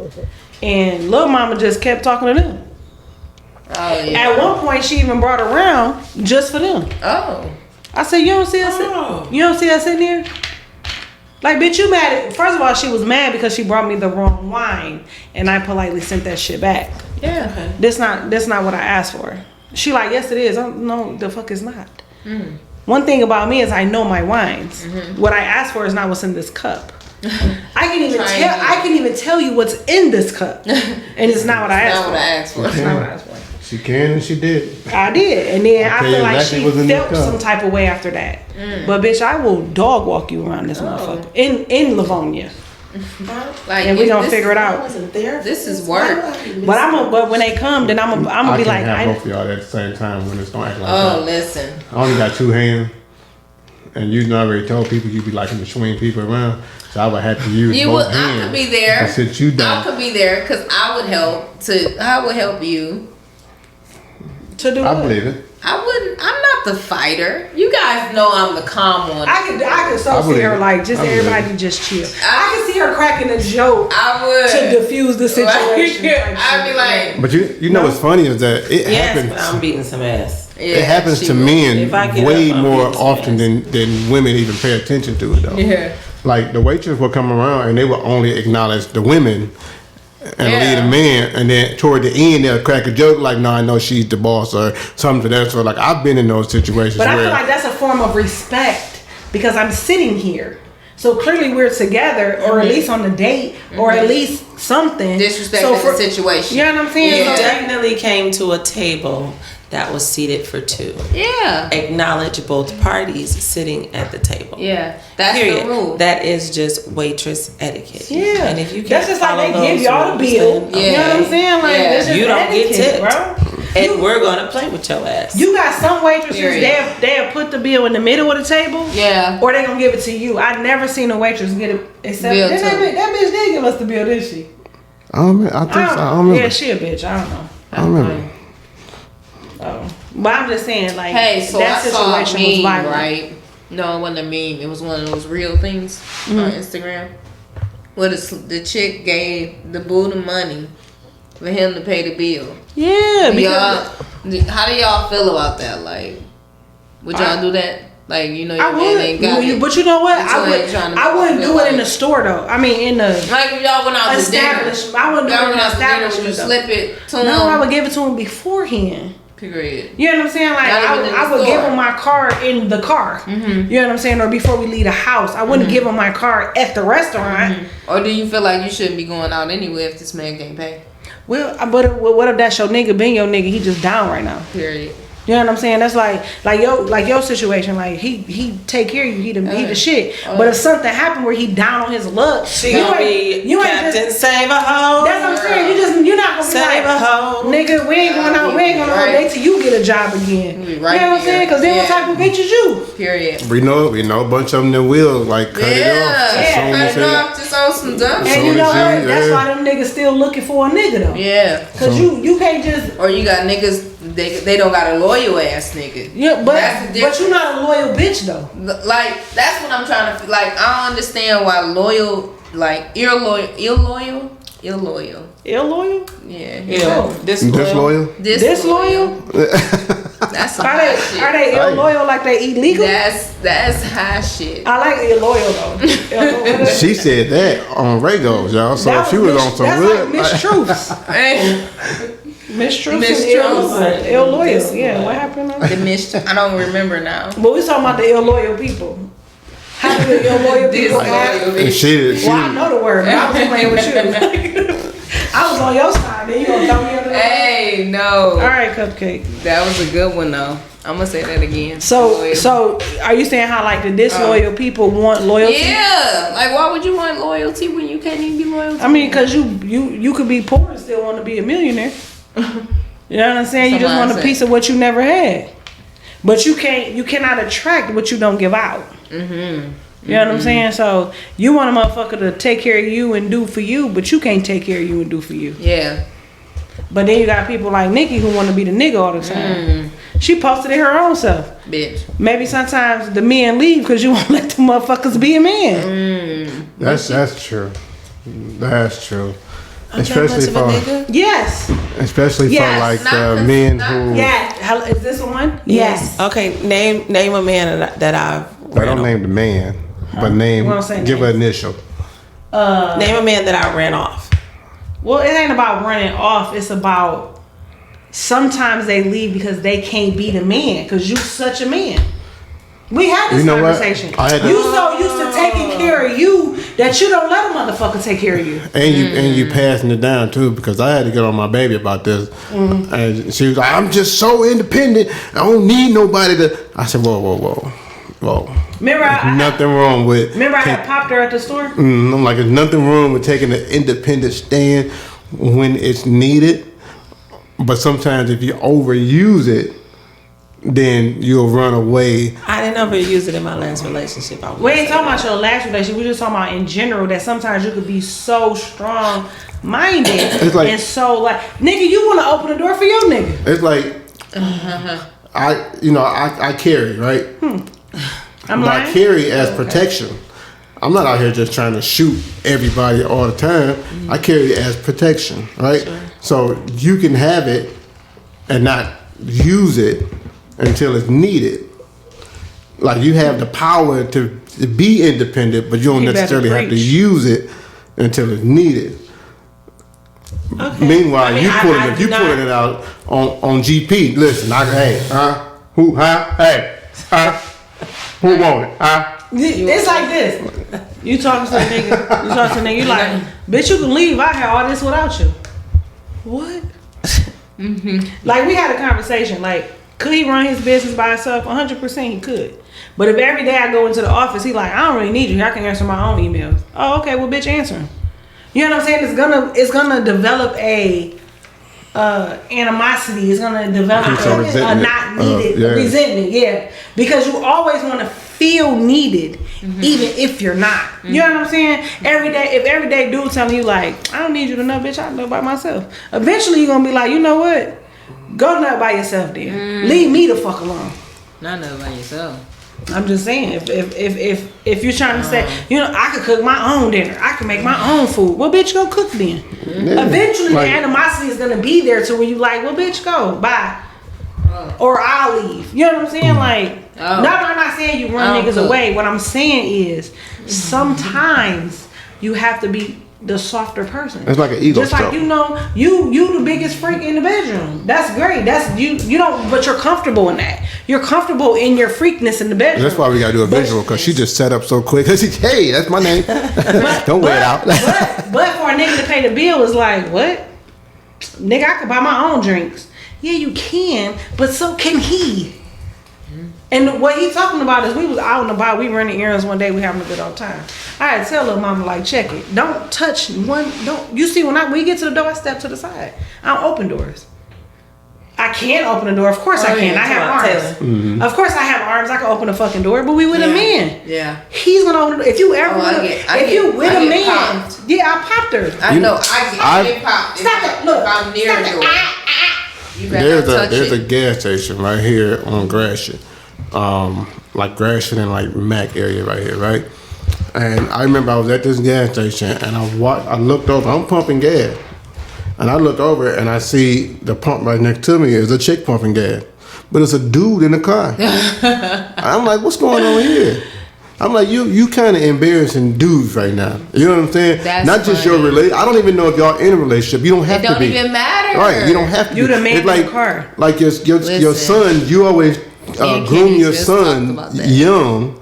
And Lil Mama just kept talking to them. Oh yeah. At one point, she even brought around just for them. Oh. I said, "You don't see us? You don't see us sitting here? Like, bitch, you mad?" First of all, she was mad because she brought me the wrong wine, and I politely sent that shit back. Yeah. Okay. This not what I asked for. She like, "Yes, it is." No, the fuck is not. One thing about me is I know my wines. What I asked for is not what's in this cup. I can even tell you what's in this cup, and it's not what I asked Not for. what I asked for. It's not what I asked for. She can and she did. I did, and then I Okay, feel like exactly she what's in felt this cup. some type of way after that. But bitch, I will dog walk you around this motherfucker in Livonia, Like and we gonna this- figure it I out. wasn't there. This is work. But when they come, then I'm gonna I be can't like, have both of y'all at the same time when it's don't act like Oh, that. listen. I only got two hands, and you already told people you be liking to swing people around, so I would have to use You both would. hands. I could be there. And sit you I down. could be there because I would help you. to do I what? believe it. I'm not the fighter. You guys know I'm the calm one. I could so I see believe her it. like just I believe everybody it. just chill. I can see her cracking a joke I would. to diffuse the situation. type I'd be shit. like, But you know what's funny is that it Yes, happens. but I'm beating some ass. It happens she to would. men If I get way up, I'm more beating some often than women even pay attention to it though. Yeah. Like the waitress will come around and they will only acknowledge the women and Yeah. leave the man, and then toward the end they'll crack a joke like, "No, I know she's the boss" or something to that sort. Like I've been in those situations But I where feel like that's a form of respect because I'm sitting here. So clearly we're together, or at least on a date, or at least something. Disrespect So the situation. You know what I'm saying? Yeah. So, Definitely came to a table that was seated for two. Yeah. Acknowledge both parties sitting at the table. Yeah. That's Period. the rule. That is just waitress etiquette. yeah. And if you can't that's just like follow they give those y'all the rules, bill. then, You know what I'm saying? Like Yeah. that's just You don't get etiquette, tipped. bro. And we're gonna play with your ass. You got some waitresses Period. they'll put the bill in the middle of the table. Yeah. Or they gonna give it to you. I never seen a waitress get it except Bill that, too. that bitch did give us the bill, didn't she? I don't remember. I think so. I don't remember. Yeah, she a bitch. I don't know. I don't remember. Oh. But I'm just saying, like, Hey, so that I saw a situation was meme, violent. right? No, it wasn't a meme. It was one of those real things on Instagram. Where the chick gave the boo the money for him to pay the bill. Yeah, How do y'all feel about that? Like, would y'all do that? Like, you know, your I man ain't got would. it. But you know what? But you ain't trying to I wouldn't feel do it in like- the store though. I mean, in the Like, if y'all went out to dinner. establishment. I wouldn't do Y'all it in went the out to dinner, would you establishment. slip it to though. him? No, I would give it to him beforehand. Period. You know what I'm saying? Like Not I even would, in the I would give store. him my card in the car. You know what I'm saying? Or before we leave the house, I wouldn't give him my card at the restaurant. Or do you feel like you shouldn't be going out anyway if this man can't pay? Well, but what if that's your nigga? Been your nigga? He just down right now. Period. You know what I'm saying? That's like your situation. Like he take care of you. He the shit. But if something happened where he down on his luck, She you gonna ain't be Captain just. Save a Hoe. That's what I'm saying. You're not gonna be Save like, a hoe. nigga, we ain't going out. We ain't going on a date till you get a job again. We You know right what I'm saying? Because then what here. type of bitch is you? Period. We know a bunch of them that will like cut it off. As soon cut as it they- off just on some dumb And shit. you know what? as you- That's yeah. why them niggas still looking for a nigga though. Yeah. Cause you can't just. Or you got niggas, they don't got a loyal ass nigga. Yeah, That's the but you're not a loyal bitch though. Like, that's what I'm trying to, like, I don't understand why loyal, like, illoyal. Ill loyal? Yeah. Yeah, Disloyal. Disloyal? That's some Are high shit. they illoyal like they illegal? That's high shit. I like illoyal though. She said that on Regos, y'all. So That she was on some that's real. like mistruths. Mistruths. Mistruths. Illoyal. Yeah, what happened? I don't remember now. But we talking about the illoyal people. How do the illoyal people act? and she Well, I know the word, but I was playing with you. I was on your side, then you gonna throw me under the Hey, no. All right, Cupcake. That was a good one though. I'm gonna say that again. So are you saying how like the disloyal people want loyalty? Yeah, like why would you want loyalty when you can't even be loyal? I mean, cause you could be poor and still want to be a millionaire. You know what I'm saying? You just want a piece of what you never had, but you cannot attract what you don't give out. Mm-hmm. You know what I'm saying? So you want a motherfucker to take care of you and do for you, but you can't take care of you and do for you. Yeah. But then you got people like Nikki who want to be the nigga all the time. She posted it her own self. Bitch. Maybe sometimes the men leave because you won't let the motherfuckers be a man. That's true. That's true. I'm Especially that much of a for nigga? Yes. especially Yes, for like not the 'cause- men not- who. Yeah. Is this one? Yes. Okay, name a man that I've I ran don't off. name the man, but name. We don't say Give an names. initial. Name a man that I ran off. Well, it ain't about running off. It's about sometimes they leave because they can't be the man because you such a man. We had this You know what? conversation. I had to- You so used to taking care of you that you don't let a motherfucker take care of you. And you passing it down too, because I had to get on my baby about this, and she was like, "I'm just so independent. I don't need nobody to." I said, "Whoa." Remember, There's nothing wrong with. I had popped her at the store. I'm like, there's nothing wrong with taking an independent stand when it's needed, but sometimes if you overuse it, then you'll run away. I didn't ever use it in my last relationship. We ain't talking about your last relationship. We just talking about in general that sometimes you could be so strong minded It's like- and so like nigga, you want to open the door for your nigga. It's like I carry, right? I'm But I lying. carry as protection. I'm not out here just trying to shoot everybody all the time. I carry it as protection, right? So you can have it and not use it until it's needed. Like you have the power to be independent, but you don't You better necessarily have to preach. use it until it's needed. Okay. Meanwhile, I mean, you I pulling do it out on GP. Listen, hey, who, hey, who want it, It's like this. You talking to a nigga, you like, bitch, you can leave. I had all this without you. What? Like we had a conversation. Like, could he run his business by himself? 100% he could. But if every day I go into the office, he like, I don't really need you. I can answer my own emails. Oh, okay. Well, bitch, answer him. You know what I'm saying? It's gonna develop a animosity. It's gonna develop Some a resentment. not needed Yeah. resentment. Yeah, because you always want to feel needed, even if you're not. You know what I'm saying? If every day dude telling you like, I don't need you to know, bitch, I know by myself. Eventually you're gonna be like, you know what? Go nut by yourself then. Leave me the fuck alone. Not know by yourself. I'm just saying, if you're trying to say, you know, I could cook my own dinner, I can make my own food. Well, bitch, go cook then. Eventually, Like- the animosity is gonna be there to where you like, well, bitch, go bye, or I'll leave. You know what I'm saying? Like, I'm not saying you run niggas away. What I'm saying is, sometimes you have to be the softer person. It's like an ego Just like stroke. you know, you the biggest freak in the bedroom. That's great. That's you don't, but you're comfortable in that. You're comfortable in your freakness in the bedroom. That's why we gotta do a visual, because she just set up so quick. Hey, that's my name. Don't wear it out. but for a nigga to pay the bill is like, what? Nigga, I could buy my own drinks. Yeah, you can, but so can he. And what he talking about is we was out and about, we running errands one day, we having a good old time. I had to tell little mama, like, check it. Don't touch you see when you get to the door, I step to the side. I don't open doors. I can open the door, of course I can. yeah, I have come on, arms. Of course I have arms, I can open the fucking door, but we with a man. Yeah. He's gonna open the door. If you ever I get popped. yeah, I popped her. I know. I get popped. Stop it, look. If I'm near the door. You better There's not touch a it. gas station right here on Gratiot, like Gratiot and like Mac area right here, right? And I remember I was at this gas station and I looked over. I'm pumping gas, and I look over and I see the pump right next to me is a chick pumping gas, but it's a dude in the car. I'm like, what's going on here? I'm like, you kind of embarrassing dudes right now. You know what I'm saying? That's Not just your relationship. I don't even know if y'all in a relationship. You don't have to be. It don't even matter. Right. You don't have to You be. the man It's like, in the car. Like your son, you always groom your son young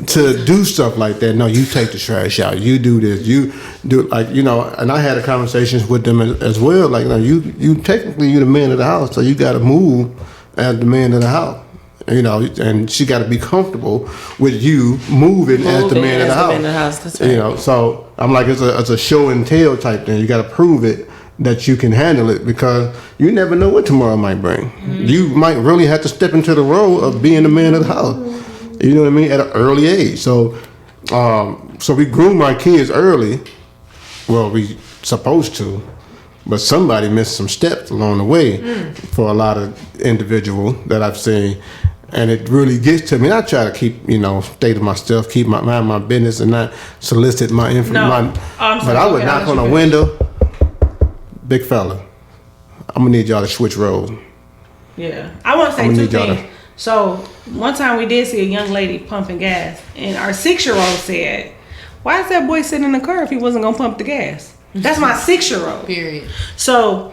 to do stuff like that. No, you take the trash out. You do this. You do and I had a conversations with them as well. Like, no, you technically you're the man of the house, so you got to move as the man of the house. And she got to be comfortable with you moving as the man of the house. That's right. So I'm like, it's a show and tell type thing. You got to prove it that you can handle it, because you never know what tomorrow might bring. Mm-hmm. You might really have to step into the role of being the man of the house. You know what I mean? At an early age. So we groom our kids early. Well, we supposed to. But somebody missed some steps along the way for a lot of individuals that I've seen. And it really gets to me. I try to keep, stay to myself, keep mind my business, and not solicit my information. But I would knock on a window. Big fella, I'm going to need y'all to switch roles. Yeah. I want to say two things. So, one time we did see a young lady pumping gas, and our 6-year-old said, why is that boy sitting in the car if he wasn't going to pump the gas? That's my 6-year-old. Period. So,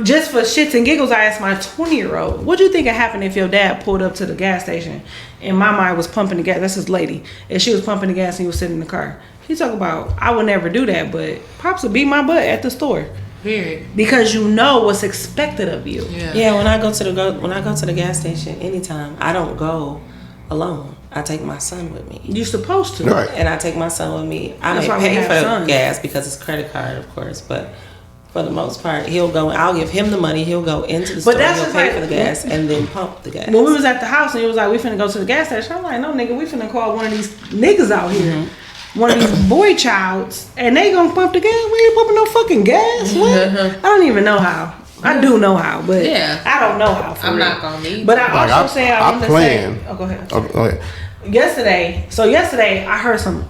just for shits and giggles, I asked my 20-year-old, what do you think would happen if your dad pulled up to the gas station and my mom was pumping the gas? That's his lady. And she was pumping the gas and he was sitting in the car. He talk about, I would never do that, but Pops would beat my butt at the store. Period. Because you know what's expected of you. Yeah. When I go to the gas station anytime, I don't go alone. I take my son with me. You're supposed to. Right. And I take my son with me. I may pay for gas because it's credit card, of course, but for the most part, he'll go. I'll give him the money. He'll go into the store. He'll pay for the gas and then pump the gas. When we was at the house and he was like, "We finna go to the gas station," I'm like, "No, nigga, we finna call one of these niggas out here." Mm-hmm. One of these boy childs, and they gonna pump the gas. We ain't pumping no fucking gas. What? I don't even know how. I do know how, but I don't know how. I'm not gonna need. But I also say I plan. Oh, go ahead. Go ahead. Yesterday I heard some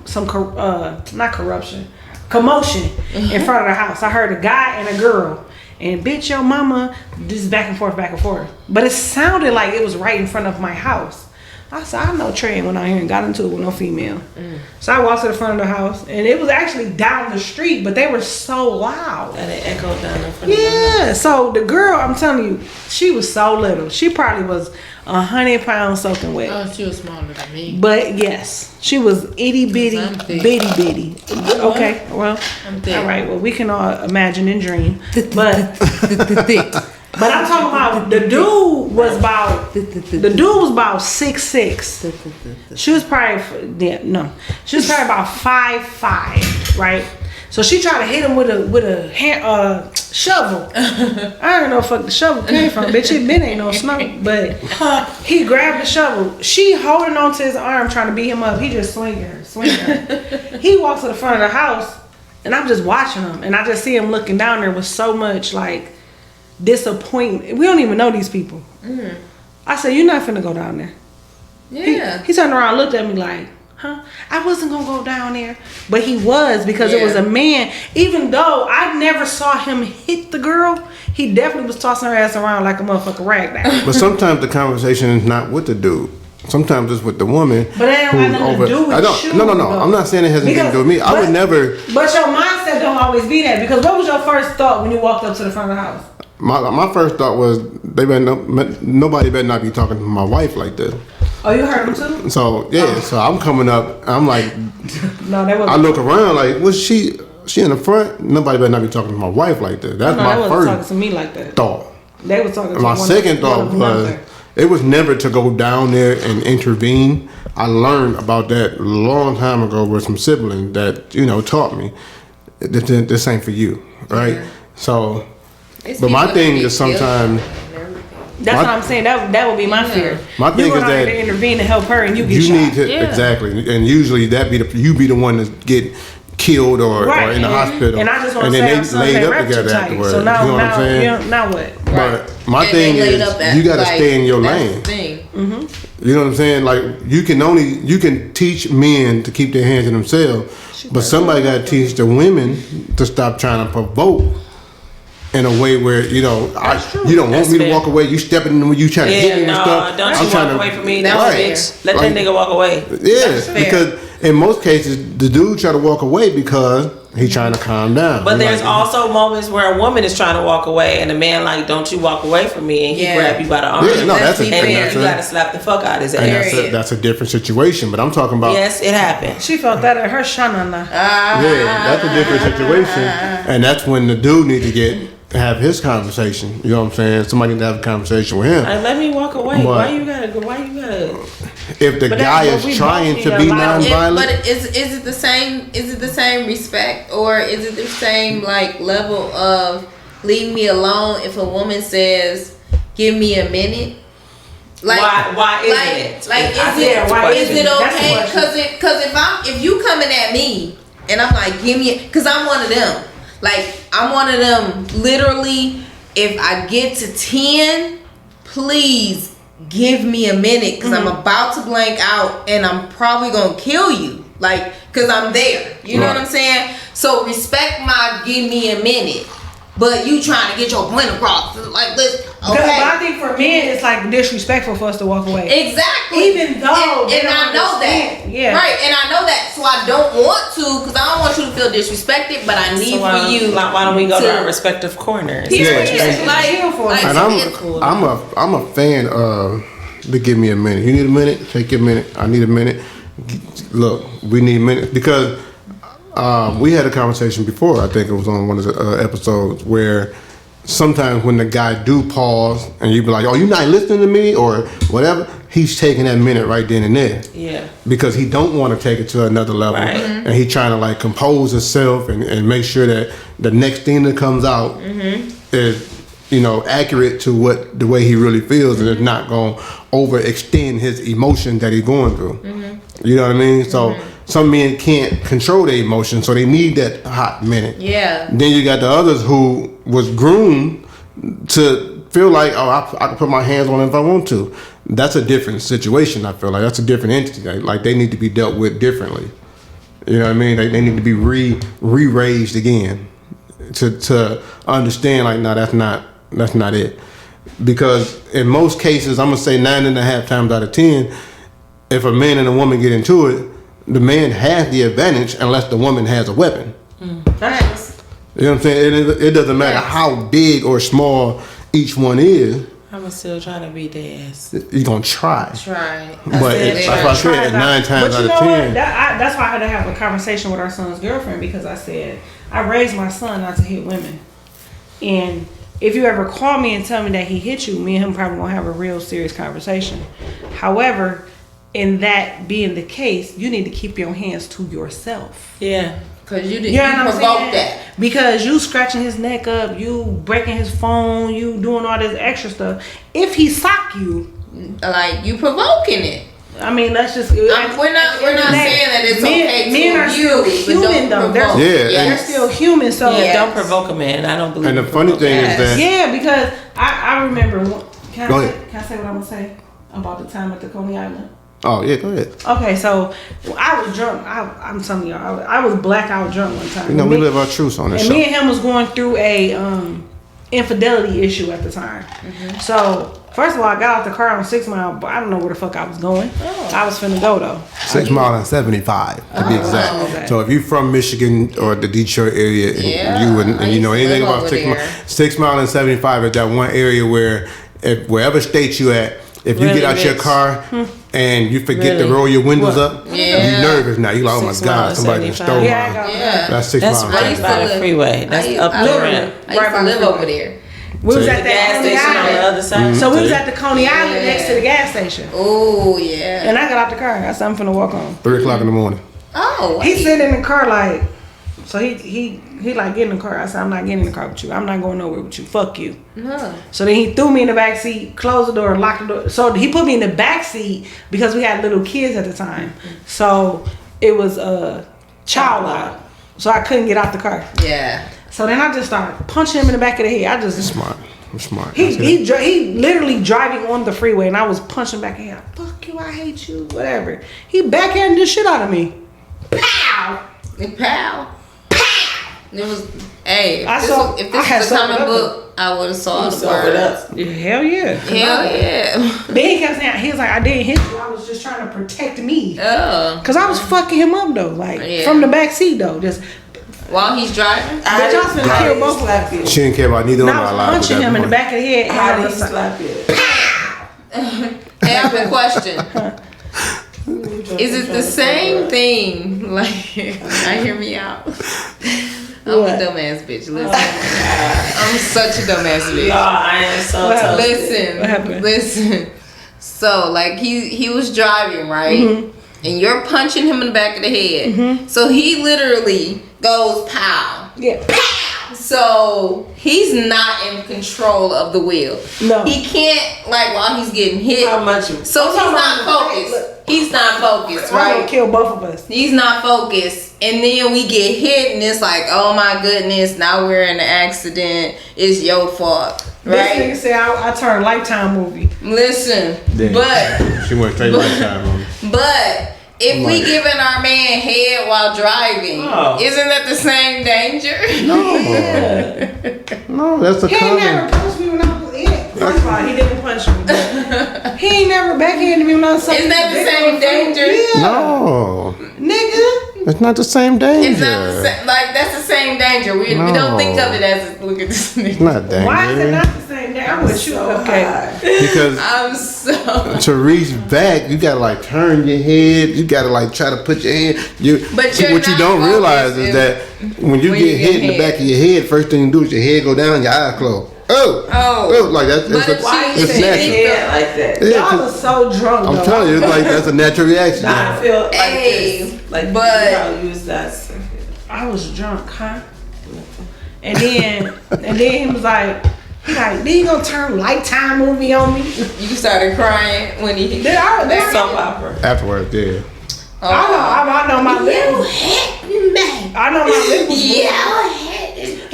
not corruption, commotion in front of the house. I heard a guy and a girl, and bitch, your mama, just back and forth. But it sounded like it was right in front of my house. I said, I know Trey went out here and got into it with no female. So I walked to the front of the house, and it was actually down the street, but they were so loud. And it echoed down in front of the house. Yeah, so the girl, I'm telling you, she was so little. She probably was 100 pounds soaking wet. Oh, she was smaller than me. But yes, she was itty bitty, bitty. Okay, well, all right. Well, we can all imagine and dream. But but I'm talking about the dude was about 6'6". She was probably she was probably about 5'5", right? So she tried to hit him with a shovel. I don't know if the shovel came from, bitch. It been ain't no snow, but he grabbed the shovel. She holding on to his arm, trying to beat him up. He just swinging her. He walks to the front of the house, and I'm just watching him, and I just see him looking down there with so much like disappointment. We don't even know these people. I said, "You're not finna go down there." Yeah. He turned around, and looked at me like, "Huh? I wasn't gonna go down there," but he was, because it was a man. Even though I never saw him hit the girl, he definitely was tossing her ass around like a motherfucking ragdoll. But sometimes the conversation is not with the dude. Sometimes it's with the woman. But it don't have nothing to do with you. No. I'm not saying it has anything to do with me. I would never. But your mindset don't always be that, because what was your first thought when you walked up to the front of the house? My first thought was nobody better not be talking to my wife like this. Oh, you heard him too? So so I'm coming up. I'm like, no, that wasn't. I look around like, was she in the front? Nobody better not be talking to my wife like that. That's my first talking to me like that. thought. They was talking to my second thought was it was never to go down there and intervene. I learned about that a long time ago with some siblings that taught me this ain't for you, right? Yeah. So. But my thing is sometimes. That's what I'm saying. That would be my fear. My thing is that to intervene to help her, and you get shot. You need to exactly, and usually you be the one to get killed or in the hospital. And I just want to say, I'm laid up together afterwards. So now, you know what I'm saying? Now what? But my thing is, you got to stay in your lane. Mm-hmm. You know what I'm saying? Like you can teach men to keep their hands in themselves, but somebody got to teach the women to stop trying to provoke in a way where you don't want That's me to fair. walk away. You stepping in when you trying to hit me and stuff. Don't I'm you trying walk to- away from me. That's That's fair. bitch. Let Like- that nigga walk away. Yeah, fair. because in most cases the dude try to walk away because he trying to calm down. But He there's like, also moments where a woman is trying to walk away and the man like, don't you walk away from me, and he Yeah. grab you by the arm. yeah, no, that's a And And then that's you a- gotta slap the fuck out his and ass. that's a different situation. But I'm talking about Yes, it happened. She felt that at her shanana. yeah, that's a different situation, and that's when the dude need to have his conversation. You know what I'm saying? Somebody need to have a conversation with him. Like, let me walk away. But- Why you gotta go? Why you gotta? If the But guy that's what we is trying both to need be to allow. nonviolent, But is it the same? Is it the same respect, or is it the same like level of leave me alone? If a woman says, "Give me a minute," like Why isn't it? Like I is said, it why is isn't it it? That's the okay? question. Because if you coming at me and I'm like, give me, because I'm one of them. Like I'm one of them. Literally, if I get to 10, please give me a minute because I'm about to blank out and I'm probably gonna kill you. Like, because I'm there. You know what I'm saying? So respect my give me a minute. But you trying to get your point across. Like, let's, But I okay. think for men, it's like disrespectful for us to walk away. Exactly. Even though they and don't I know that. understand. Yeah. Right, and I know that. So I don't want to, because I don't want you to feel disrespected, but I need So for you. why don't we go to to- our respective corners? Period. Yeah, Like, and I'm a fan of the give me a minute. You need a minute? Take your minute. I need a minute. Look, we need a minute because we had a conversation before. I think it was on one of the episodes where sometimes when the guy do pause and you be like, "Oh, you not listening to me?" or whatever, he's taking that minute right then and there. Yeah. Because he don't want to take it to another level, Right. and he trying to like compose himself and make sure that the next thing that comes out is accurate to what the way he really feels, and it's not going to overextend his emotion that he's going through. You know what I mean? So some men can't control their emotions, so they need that hot minute. Yeah. Then you got the others who was groomed to feel like, oh, I can put my hands on it if I want to. That's a different situation. I feel like that's a different entity. Like they need to be dealt with differently. You know what I mean? They need to be re-raised again to understand. Like, no, that's not it. Because in most cases, I'm gonna say 9.5 times out of 10, if a man and a woman get into it, the man has the advantage unless the woman has a weapon. Nice. You know what I'm saying? It doesn't matter how big or small each one is. I'm still trying to beat the ass. You're gonna try. Right. But that's why I said 9 times out of 10. That's why I had to have a conversation with our son's girlfriend, because I said I raised my son not to hit women, and if you ever call me and tell me that he hit you, me and him probably gonna have a real serious conversation. However, in that being the case, you need to keep your hands to yourself. Yeah. Because you You know what I'm provoked saying? that. Because you scratching his neck up, you breaking his phone, you doing all this extra stuff. If he sock you, Like, you provoking it. I mean, let's just. We're not saying that it's okay to men are still abuse, but human, don't though. They're, provoke. Yeah, they're and- still human. So Yeah, Yes. don't provoke a man. I don't believe. And the in funny thing is provoking. that yeah, because I remember. Can Go I ahead. say what I'm gonna say about the time at the Coney Island? oh yeah, go ahead. Okay, so I was drunk. I'm telling y'all, I was blackout drunk one time. You know we live our truths on this And show. me and him was going through a infidelity issue at the time. So first of all, I got out the car on 6 Mile, but I don't know where the fuck I was going. I was finna go though. 6 Mile and 75 to be exact. okay. So if you're from Michigan or the Detroit area and Yeah, you and I you know used to anything live about over 6 Mile, there. 6 Mile and 75 is that one area where wherever state you at, if you Really get out your rich. car and you forget to Really? roll your windows up, Yeah. you nervous now. You like, oh my 6 Mile God, and somebody just 75. stole Yeah, I mine. got Yeah. That's 6 That's miles. right used to by the live- freeway. That's up the literally- ramp. I used Right to by live the over there. We was So- at The that gas Coney station on the Island. other side. So we was See? at the Coney Island next to the gas station. Oh, yeah. And I got out the car. I said, I'm finna walk on. 3 o'clock in the morning. Oh, He wait. sitting in the car like, so he like, get in the car. I said, I'm not getting in the car with you. I'm not going nowhere with you. Fuck you. No. So then he threw me in the back seat, closed the door, and locked the door. So he put me in the back seat because we had little kids at the time. So it was a child lock. So I couldn't get out the car. Yeah. So then I just started punching him in the back of the head. I just Smart. I'm smart. he literally driving on the freeway, and I was punching back in. Fuck you, I hate you, whatever. He backhanded the shit out of me. Pow! Pal. It was, hey, I if saw- this I had was a sold it comic up. book, I would have saw the sold it words. up. Hell yeah. Hell yeah. Then he kept saying, he was like, I didn't hit you. I was just trying to protect me. Oh. Cause I was fucking him up though, like Yeah. from the back seat though. Just While he's driving? bitch, I was finna kill both of slap them. you. She didn't care about neither one And of I our was lives. punching him in the back of the head. And How I did was he like, slap you? Hey, I have a question. Is it the same thing? Like, I hear me out. I'm What? a dumbass bitch. Listen. I'm such a dumbass bitch. No, I am so What toasted. Listen. What happened? Listen. So, like, he was driving, right? Mm-hmm. And you're punching him in the back of the head. So he literally goes pow. yeah. So he's not in control of the wheel. No. He can't, like, while he's getting hit. How much you? So he's not focused. He's not focused, I'm gonna right? kill both of us. He's not focused. And then we get hit and it's like, oh my goodness, now we're in an accident. It's your fault. This Right? nigga said I turned Lifetime movie. Listen. Yeah. But She went straight Lifetime on me. but if we giving our man head while driving, Oh. isn't that the same danger? No, that's a He ain't common. never punched me when I was in. First of all, he didn't punch me. But he ain't never backhanded me when I was Isn't that the same danger? Yeah. No, Nigga. it's not the same danger. It's not the same, like that's the same danger. We don't think of it as look at this It's nigga. not danger. Why is it not the same day? I'm with you. Okay. Because I'm so. to reach back, you gotta like turn your head. You gotta like try to put your hand. But you're what you not don't realize is focused that when you get hit in the back of your head, first thing you do is your head go down, your eyes close. Oh, like that's But it's, Why you it's say natural. yeah like that? Yeah, Y'all 'cause was so drunk. I'm though. telling you, it's like that's a natural reaction. I feel like Hey, this. Like, but- you know, use that. I was drunk, huh? And then he was like, then you gonna turn Lifetime movie on me? You started crying when he hit Did I? that Soap opera. Afterwards, yeah. I know my lip. I know my lip was blue.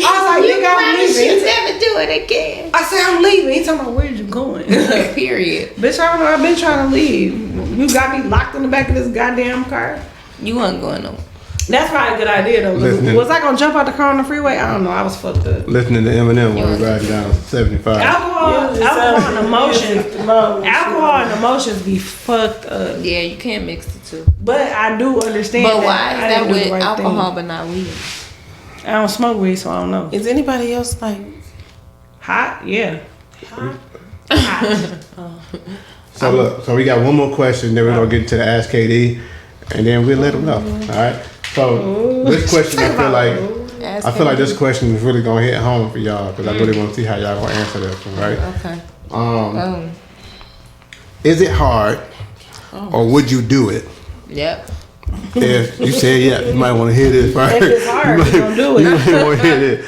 I was like, nigga, I'm leaving. never do it again. I said, I'm leaving. He talking about, where you going? Period. Bitch, I don't know. I've been trying to leave. You got me locked in the back of this goddamn car. You wasn't going nowhere. That's probably a good idea, though. Listening. Was I gonna jump out the car on the freeway? I don't know. I was fucked up. Listening to Eminem while we're riding down 75. Alcohol and emotions. Alcohol and emotions be fucked up. Yeah, you can't mix the two. But I do understand. But that why is I that didn't do with the right alcohol thing. but not weed? I don't smoke weed, so I don't know. Is anybody else like Hot? Yeah. So look, so we got one more question, then we're gonna get into the Ask KD, and then we'll let them know. All right. So this question, I feel like this question is really gonna hit home for y'all because I really want to see how y'all gonna answer this one, right? Okay. Is it hard, or would you do it? Yep. If you said yeah, you might want to hear this. Right? If it's hard, we gonna do it. You might want to hear this.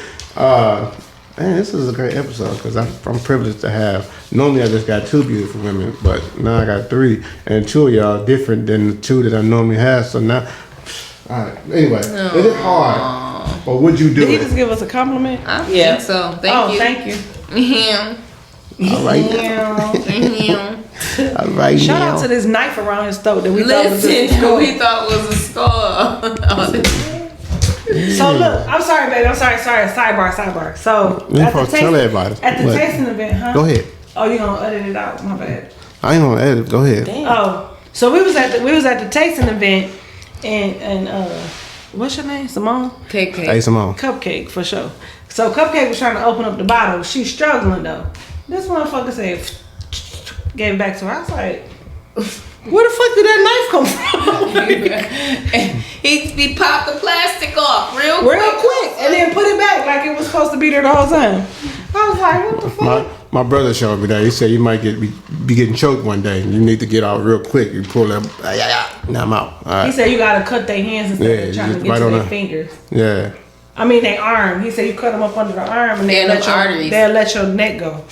Man, this is a great episode because I'm privileged to have. Normally I just got 2 beautiful women, but now I got 3, and 2 of y'all are different than the 2 that I normally have. So now, all right. Anyway, is it hard, or would you do Did he it? just give us a compliment? I Yeah. think so. Thank you. Thank you. Him. All right. Him. All right. Shout now. out to this knife around his throat that we thought was Listen, just a who we skull. thought was a skull. So look, I'm sorry, baby. I'm sorry. Sidebar. So You supposed to tell everybody. At the What? tasting event, huh? Go ahead. Oh, you gonna edit it out? My bad. I ain't gonna edit. Go ahead. Oh, so we was at the tasting event, and what's your name? Simone? KK. Hey, Simone. Cupcake for sure. So Cupcake was trying to open up the bottle. She's struggling though. This motherfucker said, gave it back to her. I was like, where the fuck did that knife come from? he popped the plastic off real quick, and then put it back like it was supposed to be there the whole time. I was like, what the fuck? My brother showed me that. He said you might be getting choked one day. You need to get out real quick. You pull them. Now I'm out. All right. He said you gotta cut their hands instead Yeah, of trying you to just get right to on their the- fingers. Yeah. I mean, their arm. He said you cut them up under the arm and Yeah, them arteries. they'll let your neck go.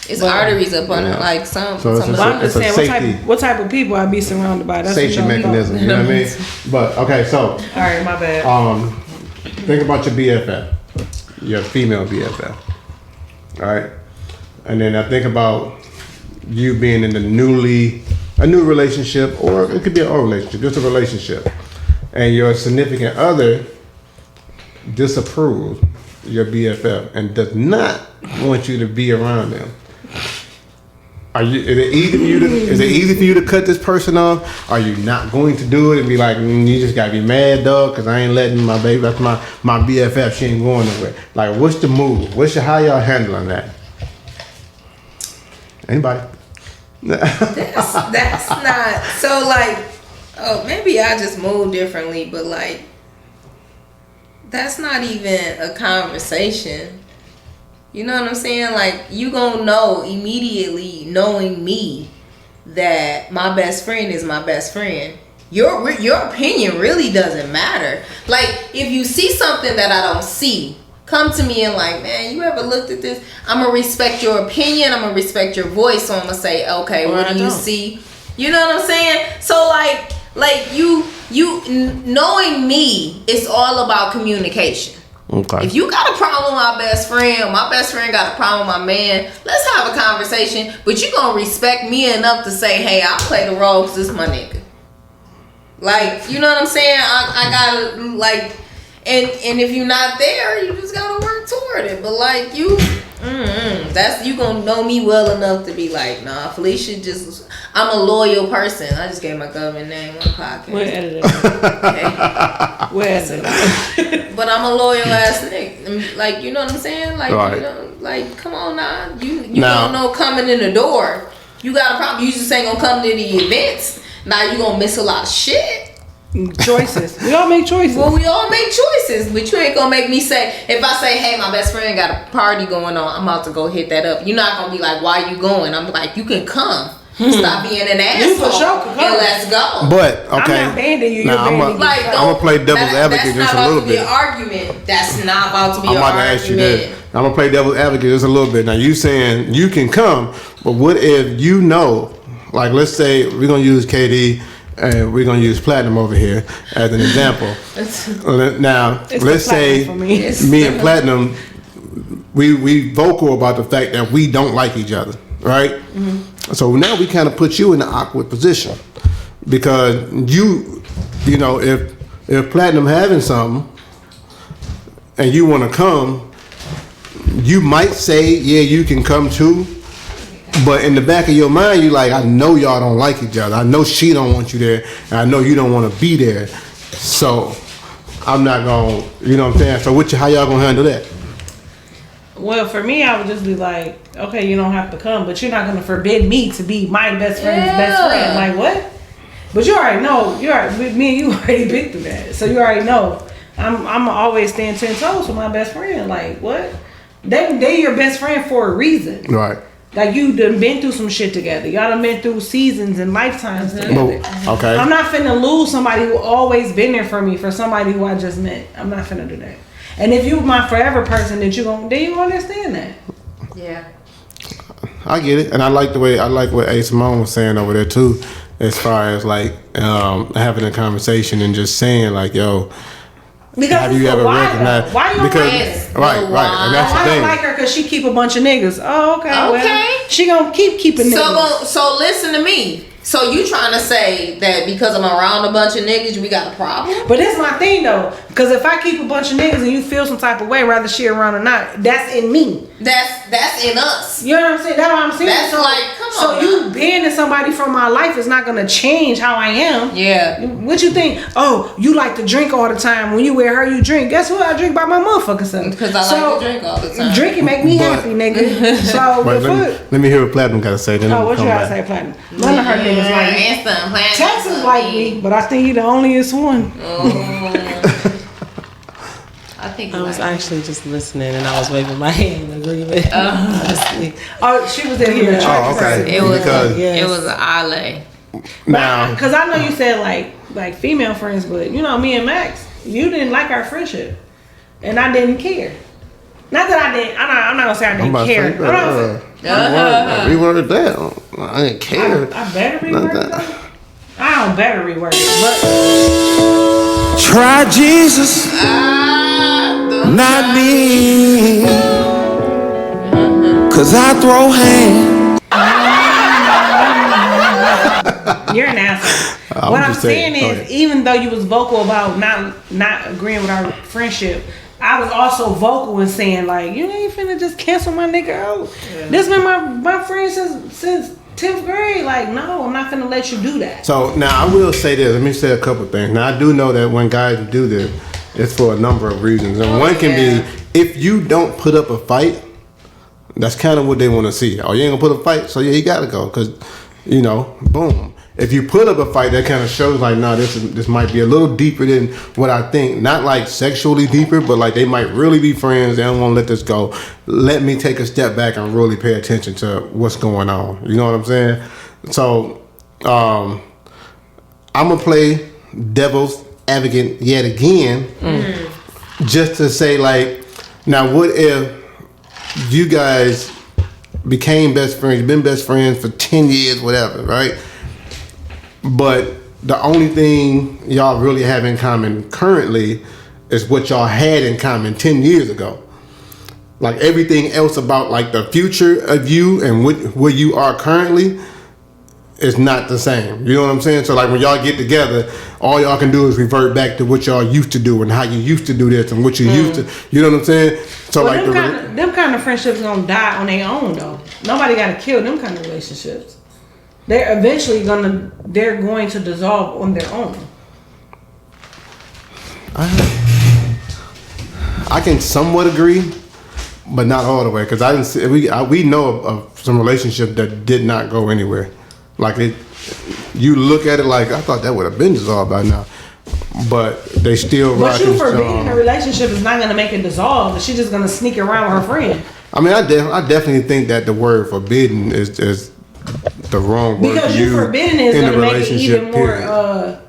It's arteries up on it, like some. So it's some a- But I'm just It's saying, safety- what type of people I be surrounded by? That's Safety what y'all mechanism. know. You know what I mean? But okay, so All right, my bad. think about your BFF, your female BFF. All right, and then I think about you being in a new relationship, or it could be an old relationship, just a relationship, and your significant other disapproves your BFF and does not want you to be around them, is it easy for you to cut this person off? Are you not going to do it and be like, you just gotta be mad, dog, because I ain't letting my baby, that's my BFF, she ain't going nowhere. Like, what's the move? How y'all handling that? Anybody? That's not so like. Oh, maybe I just move differently, but like, that's not even a conversation. You know what I'm saying? Like, you gonna know immediately, knowing me, that my best friend is my best friend. Your opinion really doesn't matter. Like, if you see something that I don't see, come to me and like, man, you ever looked at this? I'm gonna respect your opinion. I'm gonna respect your voice. So I'm gonna say, okay, what do you see? You know what I'm saying? So like you knowing me, it's all about communication. Okay. If you got a problem with my best friend, or my best friend got a problem with my man, let's have a conversation. But you gonna respect me enough to say, hey, I'll play the role because this is my nigga. Like, you know what I'm saying? I gotta like, and if you're not there, you just gotta work toward it. But like that's, you gonna know me well enough to be like, nah, Felicia just, I'm a loyal person. I just gave my government name on the podcast. We're editing. Okay. We're editing. But I'm a loyal ass nigga. Like, you know what I'm saying? Like, right. you know, like, come on now. You don't know coming in the door. You got a problem. You just ain't gonna come to the events. Now you gonna miss a lot of shit. Choices. We all make choices. Well, we all make choices, but you ain't gonna make me say, if I say, hey, my best friend got a party going on, I'm about to go hit that up. You're not gonna be like, why you going? I'm like, you can come. Stop being an asshole and let's go. But okay, I'm not banding you. Now, I'm gonna play devil's advocate just a little bit. That's not about to be an argument. That's not about to be an I'm about to ask you that. I'm gonna play devil's advocate just a little bit. Now you saying you can come, but what if you know, like, let's say we're gonna use KD and we're gonna use Platinum over here as an example. Now let's say me and Platinum, we vocal about the fact that we don't like each other, right? Mm-hmm. So now we kind of put you in an awkward position because you know, if Platinum having something and you want to come, you might say, yeah, you can come too. But in the back of your mind, you like, I know y'all don't like each other. I know she don't want you there, and I know you don't want to be there. So I'm not gonna, you know what I'm saying? So how y'all gonna handle that? Well, for me, I would just be like, okay, you don't have to come, but you're not gonna forbid me to be my best friend's best friend. Like, what? But you already know. Me and you already been through that, so you already know. I'm always stand 10 toes with my best friend. Like, what? They your best friend for a reason. Right. Like, you done been through some shit together. Y'all done been through seasons and lifetimes together. Okay. I'm not finna lose somebody who always been there for me for somebody who I just met. I'm not finna do that. And if you my forever person, then you understand that. Yeah. I get it, and I like what A-Samone was saying over there too, as far as like having a conversation and just saying like, yo. Because have you ever recognized? Why you right, and that's the I thing. don't like her because she keep a bunch of niggas. Oh, okay. Well, she gonna keep keeping niggas. So listen to me. So you trying to say that because I'm around a bunch of niggas, we got a problem? But that's my thing though, because if I keep a bunch of niggas and you feel some type of way, whether she around or not, that's in me. That's in us. You know what I'm saying? That's what I'm saying. That's so, like, come on. So you banning somebody from my life is not gonna change how I am. Yeah. What you think? Oh, you like to drink all the time. When you with her, you drink. Guess what? I drink by my motherfucking self. Because I like to drink all the time. Drinking make me happy, nigga. So let me hear what Platinum gotta say. Then what you gotta say, Platinum? None of her niggas like me. Texas like me, but I think you the onlyest one. I think I was actually just listening and I was waving my hand in agreement. Oh, she was in here. Oh, okay. It was an Ale. Now, because I know you said like female friends, but you know me and Max, you didn't like our friendship, and I didn't care. Not that I didn't. I'm not gonna say I didn't care. Reworded that. I didn't care. I better reword it. I don't better reword it, but try Jesus, not me, 'cause I throw hands. You're an asshole. What I'm saying is, even though you was vocal about not agreeing with our friendship, I was also vocal in saying like, you ain't finna just cancel my nigga out. This been my friend since 10th grade. Like, no, I'm not finna let you do that. So now I will say this. Let me say a couple things. Now I do know that when guys do this, it's for a number of reasons, and one can be if you don't put up a fight. That's kind of what they want to see. Oh, you ain't gonna put a fight, so yeah, you gotta go, cause you know, boom. If you put up a fight, that kind of shows like, no, this might be a little deeper than what I think. Not like sexually deeper, but like they might really be friends. They don't want to let this go. Let me take a step back and really pay attention to what's going on. You know what I'm saying? So, I'm gonna play devil's advocate yet again, just to say like, now what if you guys became best friends, been best friends for 10 years, whatever, right? But the only thing y'all really have in common currently is what y'all had in common 10 years ago. Like everything else about like the future of you and where you are currently is not the same. You know what I'm saying? So like when y'all get together, all y'all can do is revert back to what y'all used to do and how you used to do this and what you used to. You know what I'm saying? So well, like them kind of friendships gonna die on their own though. Nobody gotta kill them kind of relationships. They're eventually they're going to dissolve on their own. I can somewhat agree, but not all the way, because I didn't see, we know of some relationships that did not go anywhere. Like you look at it like, I thought that would have been dissolved by now, but they still. But you forbidding a relationship is not gonna make it dissolve. She's just gonna sneak around with her friend. I mean, I definitely think that the word forbidden is the wrong word because to you use forbidden is in gonna a make it relationship. even more.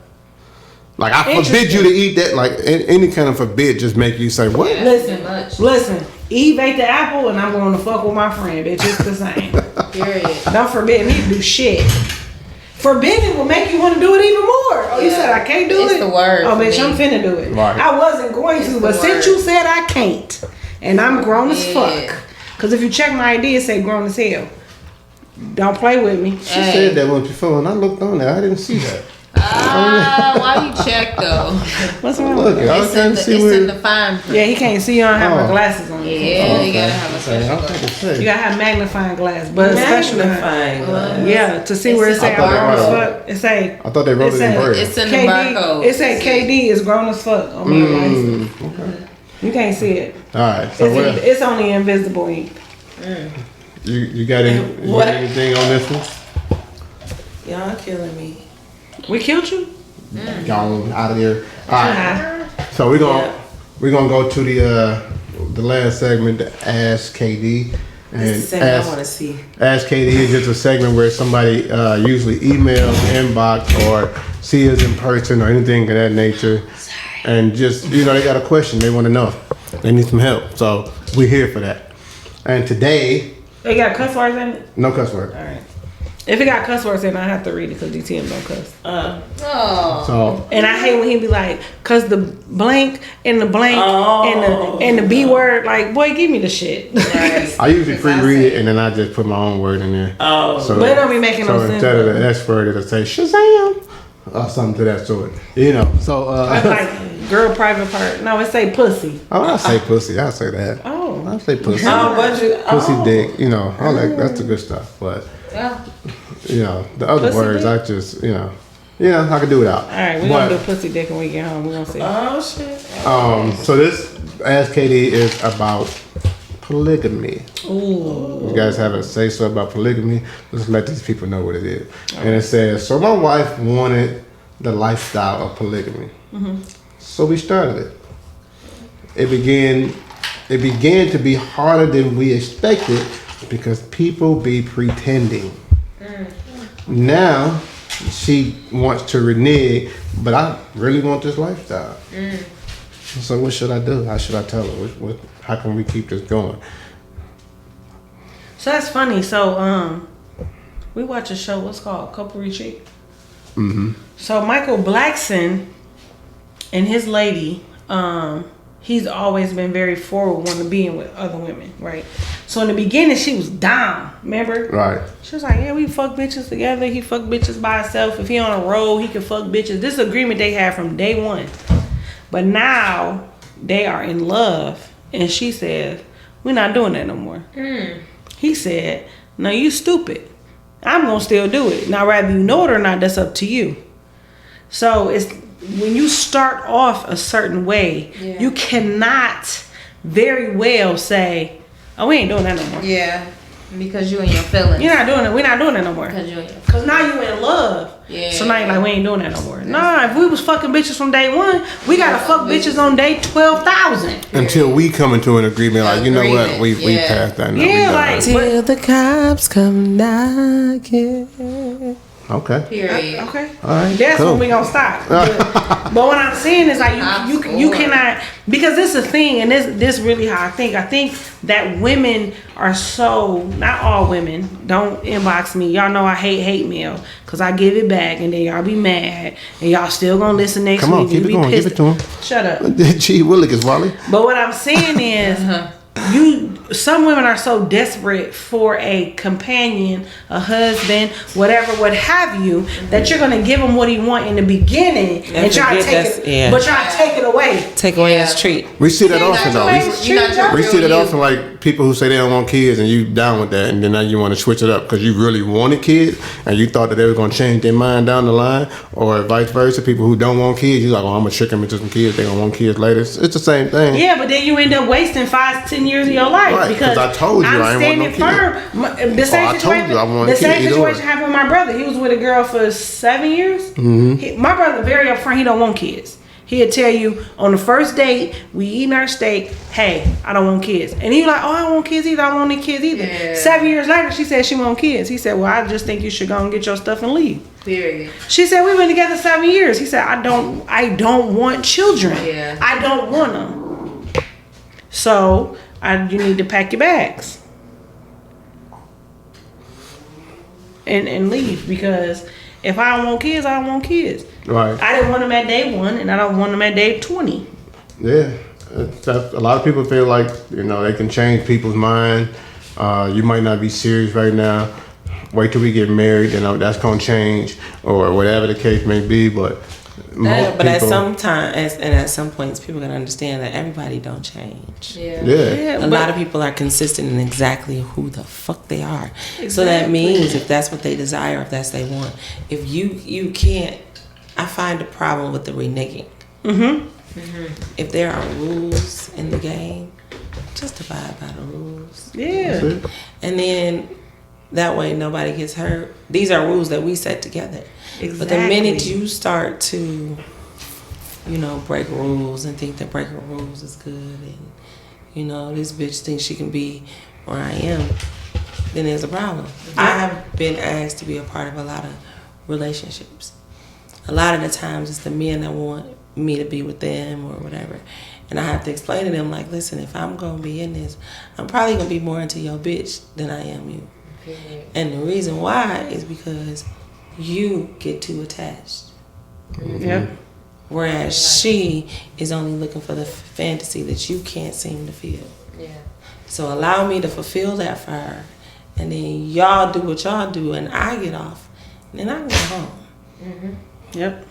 Like I forbid you to eat that. Like any kind of forbid just make you say what? Listen. Eve ate the apple, and I'm going to fuck with my friend. Bitch, it's the same. Period. Don't forbid me to do shit. Forbidden will make you want to do it even more. Oh, you said I can't do it? It's the word. Oh, bitch, I'm finna do it. Right. I wasn't going to, but since you said I can't, and I'm grown as fuck. Because if you check my ID, it say grown as hell. Don't play with me. She said that once before, and I looked on there. I didn't see that. Why you check though? What's wrong Look, with I it? was trying to see It's where. in the fine print. Yeah, he can't see. You don't have my glasses on. Yeah, you gotta have a special glass. You gotta have magnifying glass, but especially Magnifying glass. yeah, to see where it say I'm grown as fuck. It say I thought they wrote it in braille. It's in the KD. barcode. It say KD is grown as fuck on my license. Okay. You can't see it. All right. So It's only invisible ink. you got anything on this one? Y'all killing me. We killed you. Gone out of there. All right. So we're gonna go to the last segment, the Ask KD. And This is the segment I want to see. Ask KD is just a segment where somebody usually emails, inbox, or see us in person or anything of that nature. And just, they got a question they want to know. They need some help. So we're here for that. And today, They got cuss words in it? no cuss word. All right. If it got cuss words in it, I have to read it because DTM don't cuss. So And I hate when he be like, cause the blank and the blank and the B word, like, boy, give me the shit. Right. I usually pre-read it and then I just put my own word in there. Oh. So, But it don't be making no sense. instead of the S word, it'll say Shazam or something to that sort. So That's like girl private part. No, it say pussy. I say pussy. I say that. Oh. I say pussy. Pussy Dick. All that. That's the good stuff. But the other Pussy words, dick? I just I can do without. All right, we're going to do pussy dick when we get home. We're going to see. Oh shit. So this Ask KD is about polygamy. Ooh. You guys have a say so about polygamy? Let's let these people know what it is. And it says, so my wife wanted the lifestyle of polygamy. So we started it. It began to be harder than we expected because people be pretending. Now she wants to renege, but I really want this lifestyle. So what should I do? How should I tell her? How can we keep this going? So that's funny. So, we watch a show, what's called Couple Retreat. So Michael Blackson and his lady, he's always been very forward wanting to be with other women, right? So in the beginning, she was down, remember? Right. She was like, yeah, we fuck bitches together. He fuck bitches by himself. If he on a roll, he can fuck bitches. This agreement they had from day one. But now, they are in love, and she says, we're not doing that no more. He said, no, you stupid. I'm going to still do it. Now, whether you know it or not, that's up to you. So it's when you start off a certain way, you cannot very well say, oh, we ain't doing that no more. Yeah. Because you and your feelings. You're not doing it. We're not doing it no more. Because now you in love. Yeah. So now you're like, we ain't doing that no more. Nah, if we was fucking bitches from day one, we gotta fuck bitches on day 12,000. Until we come into an agreement, like, you know what, we passed that. Now. Yeah, like Till the cops come knocking. Okay. period. okay. All right. That's cool. when we gonna stop. But what I'm saying is like you cannot, because this is a thing, and this really how I think. I think that women are so, not all women, don't inbox me. Y'all know I hate mail because I give it back and then y'all be mad and y'all still gonna listen next Come on, week. keep and it be going. pissed. Give it to him. Shut up. Gee willikers, Wally. But what I'm saying is, some women are so desperate for a companion, a husband, whatever, what have you, that you're gonna give him what he want in the beginning and try to take it, but try to take it away. Take away his treat. We see that often, though. We see that you. often, like people who say they don't want kids, and you down with that, and then now you want to switch it up because you really wanted kids, and you thought that they were going to change their mind down the line, or vice versa. People who don't want kids, you're like, oh, I'm gonna trick them into some kids. They gonna want kids later. It's the same thing. Yeah, but then you end up wasting 5-10 years of your life, Right, because 'cause I told you I'm I ain't want no standing firm. The same I told you I wanted the a kid same either situation way. happened with my brother. He was with a girl for 7 years. My brother very upfront. He don't want kids. He'll tell you on the first date, we eating our steak, hey, I don't want kids. And he like, oh, I don't want kids either. I don't want any kids either. Yeah. 7 years later, she said she want kids. He said, well, I just think you should go and get your stuff and leave. Period. She said, we've been together 7 years. He said, I don't want children. Yeah. I don't want them. So you need to pack your bags and leave, because if I don't want kids, I don't want kids. Right. I didn't want them at day 1, and I don't want them at day 20. Yeah. A lot of people feel like, they can change people's mind. You might not be serious right now. Wait till we get married, that's gonna change, or whatever the case may be. But At some points, people gotta understand that everybody don't change. Yeah. A lot of people are consistent in exactly who the fuck they are. So that means if that's what they desire, if that's what they want, if you can't, I find a problem with the reneging. If there are rules in the game, just abide by the rules. Yeah. And then that way nobody gets hurt. These are rules that we set together. Exactly. But the minute you start to, break rules and think that breaking rules is good, and, this bitch thinks she can be where I am, then there's a problem. I have been asked to be a part of a lot of relationships. A lot of the times it's the men that want me to be with them or whatever. And I have to explain to them, like, listen, if I'm going to be in this, I'm probably going to be more into your bitch than I am you. And the reason why is because you get too attached. Yep. Whereas she is only looking for the fantasy that you can't seem to feel. Yeah. So allow me to fulfill that for her. And then y'all do what y'all do and I get off. And then I can go home. Yep.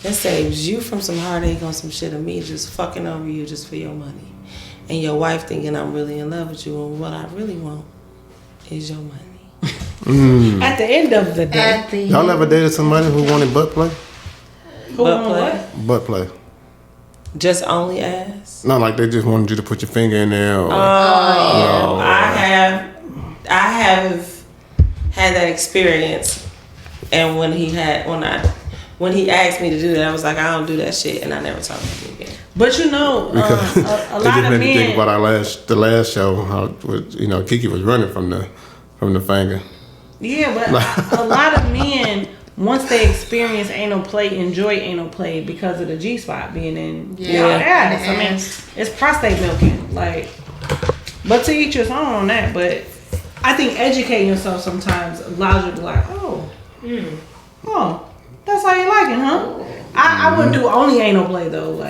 That saves you from some heartache on some shit of me just fucking over you just for your money. And your wife thinking I'm really in love with you, and what I really want is your money. At the end of the day. Y'all ever dated somebody who wanted butt play? Butt play? Butt play. Just only ass? Not like they just wanted you to put your finger in there. Or, I have had that experience, and when he asked me to do that, I was like, I don't do that shit, and I never talked to him again. But a it lot just of made me think men. about the last show. How Kiki was running from the finger. Yeah, but a lot of men, once they experience anal play, enjoy anal play because of the G spot being in your ass. I mean, it's prostate milking. But to each his own on that. But I think educating yourself sometimes allows you to be like, that's how you like it, huh? I wouldn't do only anal play though.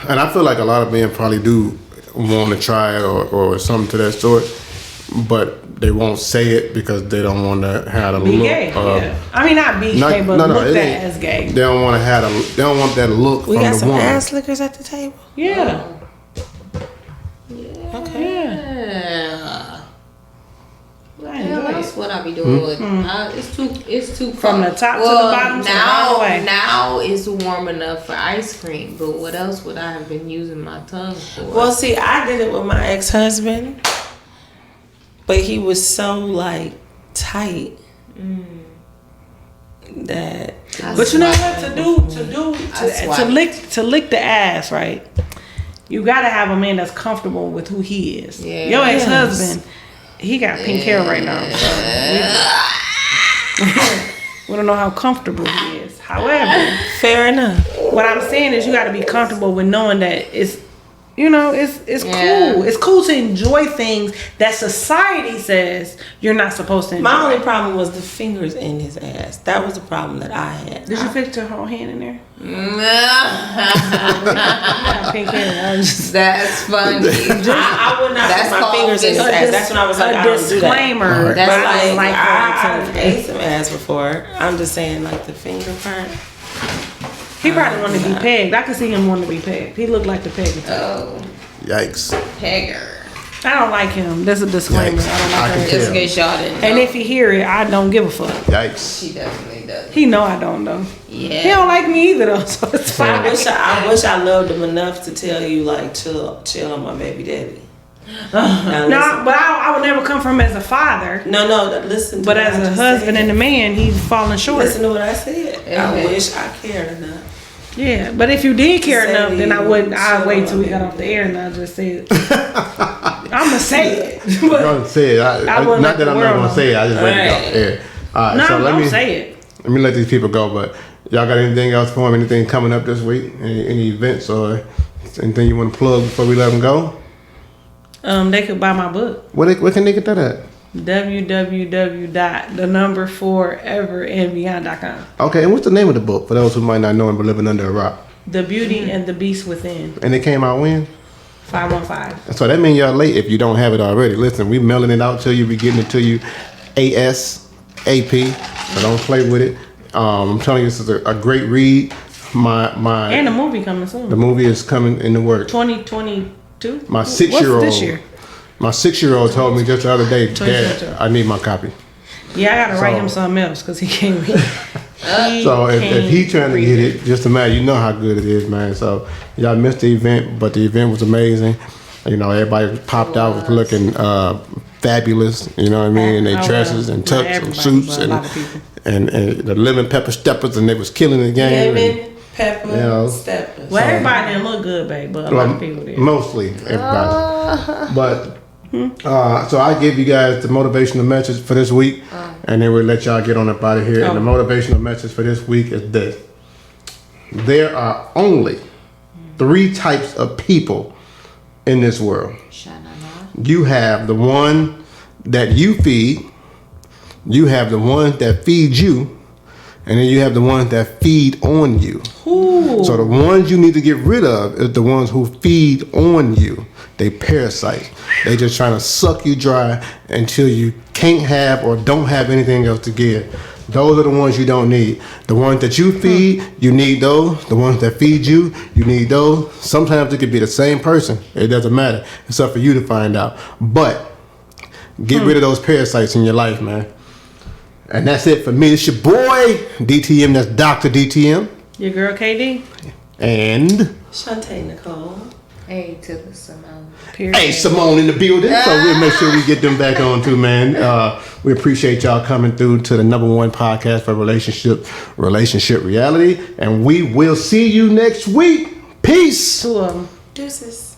And I feel like a lot of men probably do want to try it or something to that sort, but they won't say it because they don't want to have a be look. gay. I mean, not be gay, but looked at as gay. They don't want to have they don't want that look We from got the some woman. ass lickers at the table. Yeah. Okay. Yeah. I enjoy That's it. what I be doing. It's too From the top to the bottom to all the way. Now it's warm enough for ice cream, but what else would I have been using my tongue for? Well, see, I did it with my ex-husband, but he was so like tight that. But you know what to lick the ass, right? You gotta have a man that's comfortable with who he is. Yeah. Your ex-husband, he got pink hair right now. So we don't know how comfortable he is. However, Fair enough. what I'm saying is you gotta be comfortable with knowing that it's it's Yeah. cool. It's cool to enjoy things that society says you're not supposed to enjoy. My only problem was the fingers in his ass. That was the problem that I had. Did you fix your whole hand in there? That's Pink hair. I was just funny. I would not That's put my called fingers in his ass. That's when I was like, I a don't do that. disclaimer. Right. That's But I like- I've ate some ass before. I'm just saying, like the finger part. He probably wanted to be pegged. I could see him wanting to be pegged. He looked like the pegger type. Oh, Yikes. Pegger. I don't like him. That's a disclaimer. Yikes. I don't I like can her. Just tell. in case y'all didn't know. And if he hear it, I don't give a fuck. Yikes. She definitely does. He know I don't though. Yeah. He don't like me either though, so it's fine. I wish I loved him enough to tell you like chill on my baby daddy. Now, No, listen. but I would never come from him as a father. No, listen. To But what as I a just husband said. and a man, he's falling short. Listen to what I said. I Okay. wish I cared enough. Yeah, but if you did care Say enough, then I wouldn't. I'd chill wait on till we my got off the air and I just say it. I'ma say it. I'm But gonna say it. I wouldn't Not let that the I'm not world gonna know. say it. I just let it Right. go. Yeah. All right. no, so don't say it. let me let these people go. But y'all got anything else for them? Anything coming up this week? Any events or anything you want to plug before we let them go? They could buy my book. Where can they get that at? www.the4everandbeyond.com. Okay. And what's the name of the book for those who might not know and been living under a rock? The Beauty and the Beast Within. And it came out when? 515. So that means y'all late if you don't have it already. Listen, we mailing it out to you. We getting it to you ASAP. So don't play with it. I'm telling you, this is a great read. And the movie coming soon. The movie is coming in the works. 2022. My What's 6-year-old. this year? My 6-year-old told me just the other day, 2022. Dad, I need my copy. Yeah, I gotta write So- him something else because he can't read. So if he trying to get it, just imagine, you know how good it is, man. So y'all missed the event, but the event was amazing. You know, everybody popped out was looking fabulous. You know what I mean? In their Oh, dresses well, and not tux and everybody, suits but a lot of people. and the lemon pepper steppers, and they was killing the game. Lemon, pepper, Yeah. steppers. Well, everybody didn't look good, babe, but a lot of people did. Mostly everybody. But so I give you guys the motivational message for this week, and then we'll let y'all get on up out of here. And the motivational message for this week is this: there are only 3 types of people in this world. You have the one that you feed, you have the one that feeds you, and then you have the ones that feed on you. Ooh. So the ones you need to get rid of is the ones who feed on you. They parasites. They just trying to suck you dry until you can't have or don't have anything else to give. Those are the ones you don't need. The ones that you feed, you need those. The ones that feed you, you need those. Sometimes it could be the same person. It doesn't matter. It's up for you to find out. But get rid of those parasites in your life, man. And that's it for me. It's your boy, DTM. That's Dr. DTM. Your girl KD. And Chonte Nicole. A to the Simone. Period. A-Samone in the building. So we'll make sure we get them back on too, man. We appreciate y'all coming through to the #1 podcast for relationship reality. And we will see you next week. Peace. 2 of them. Deuces.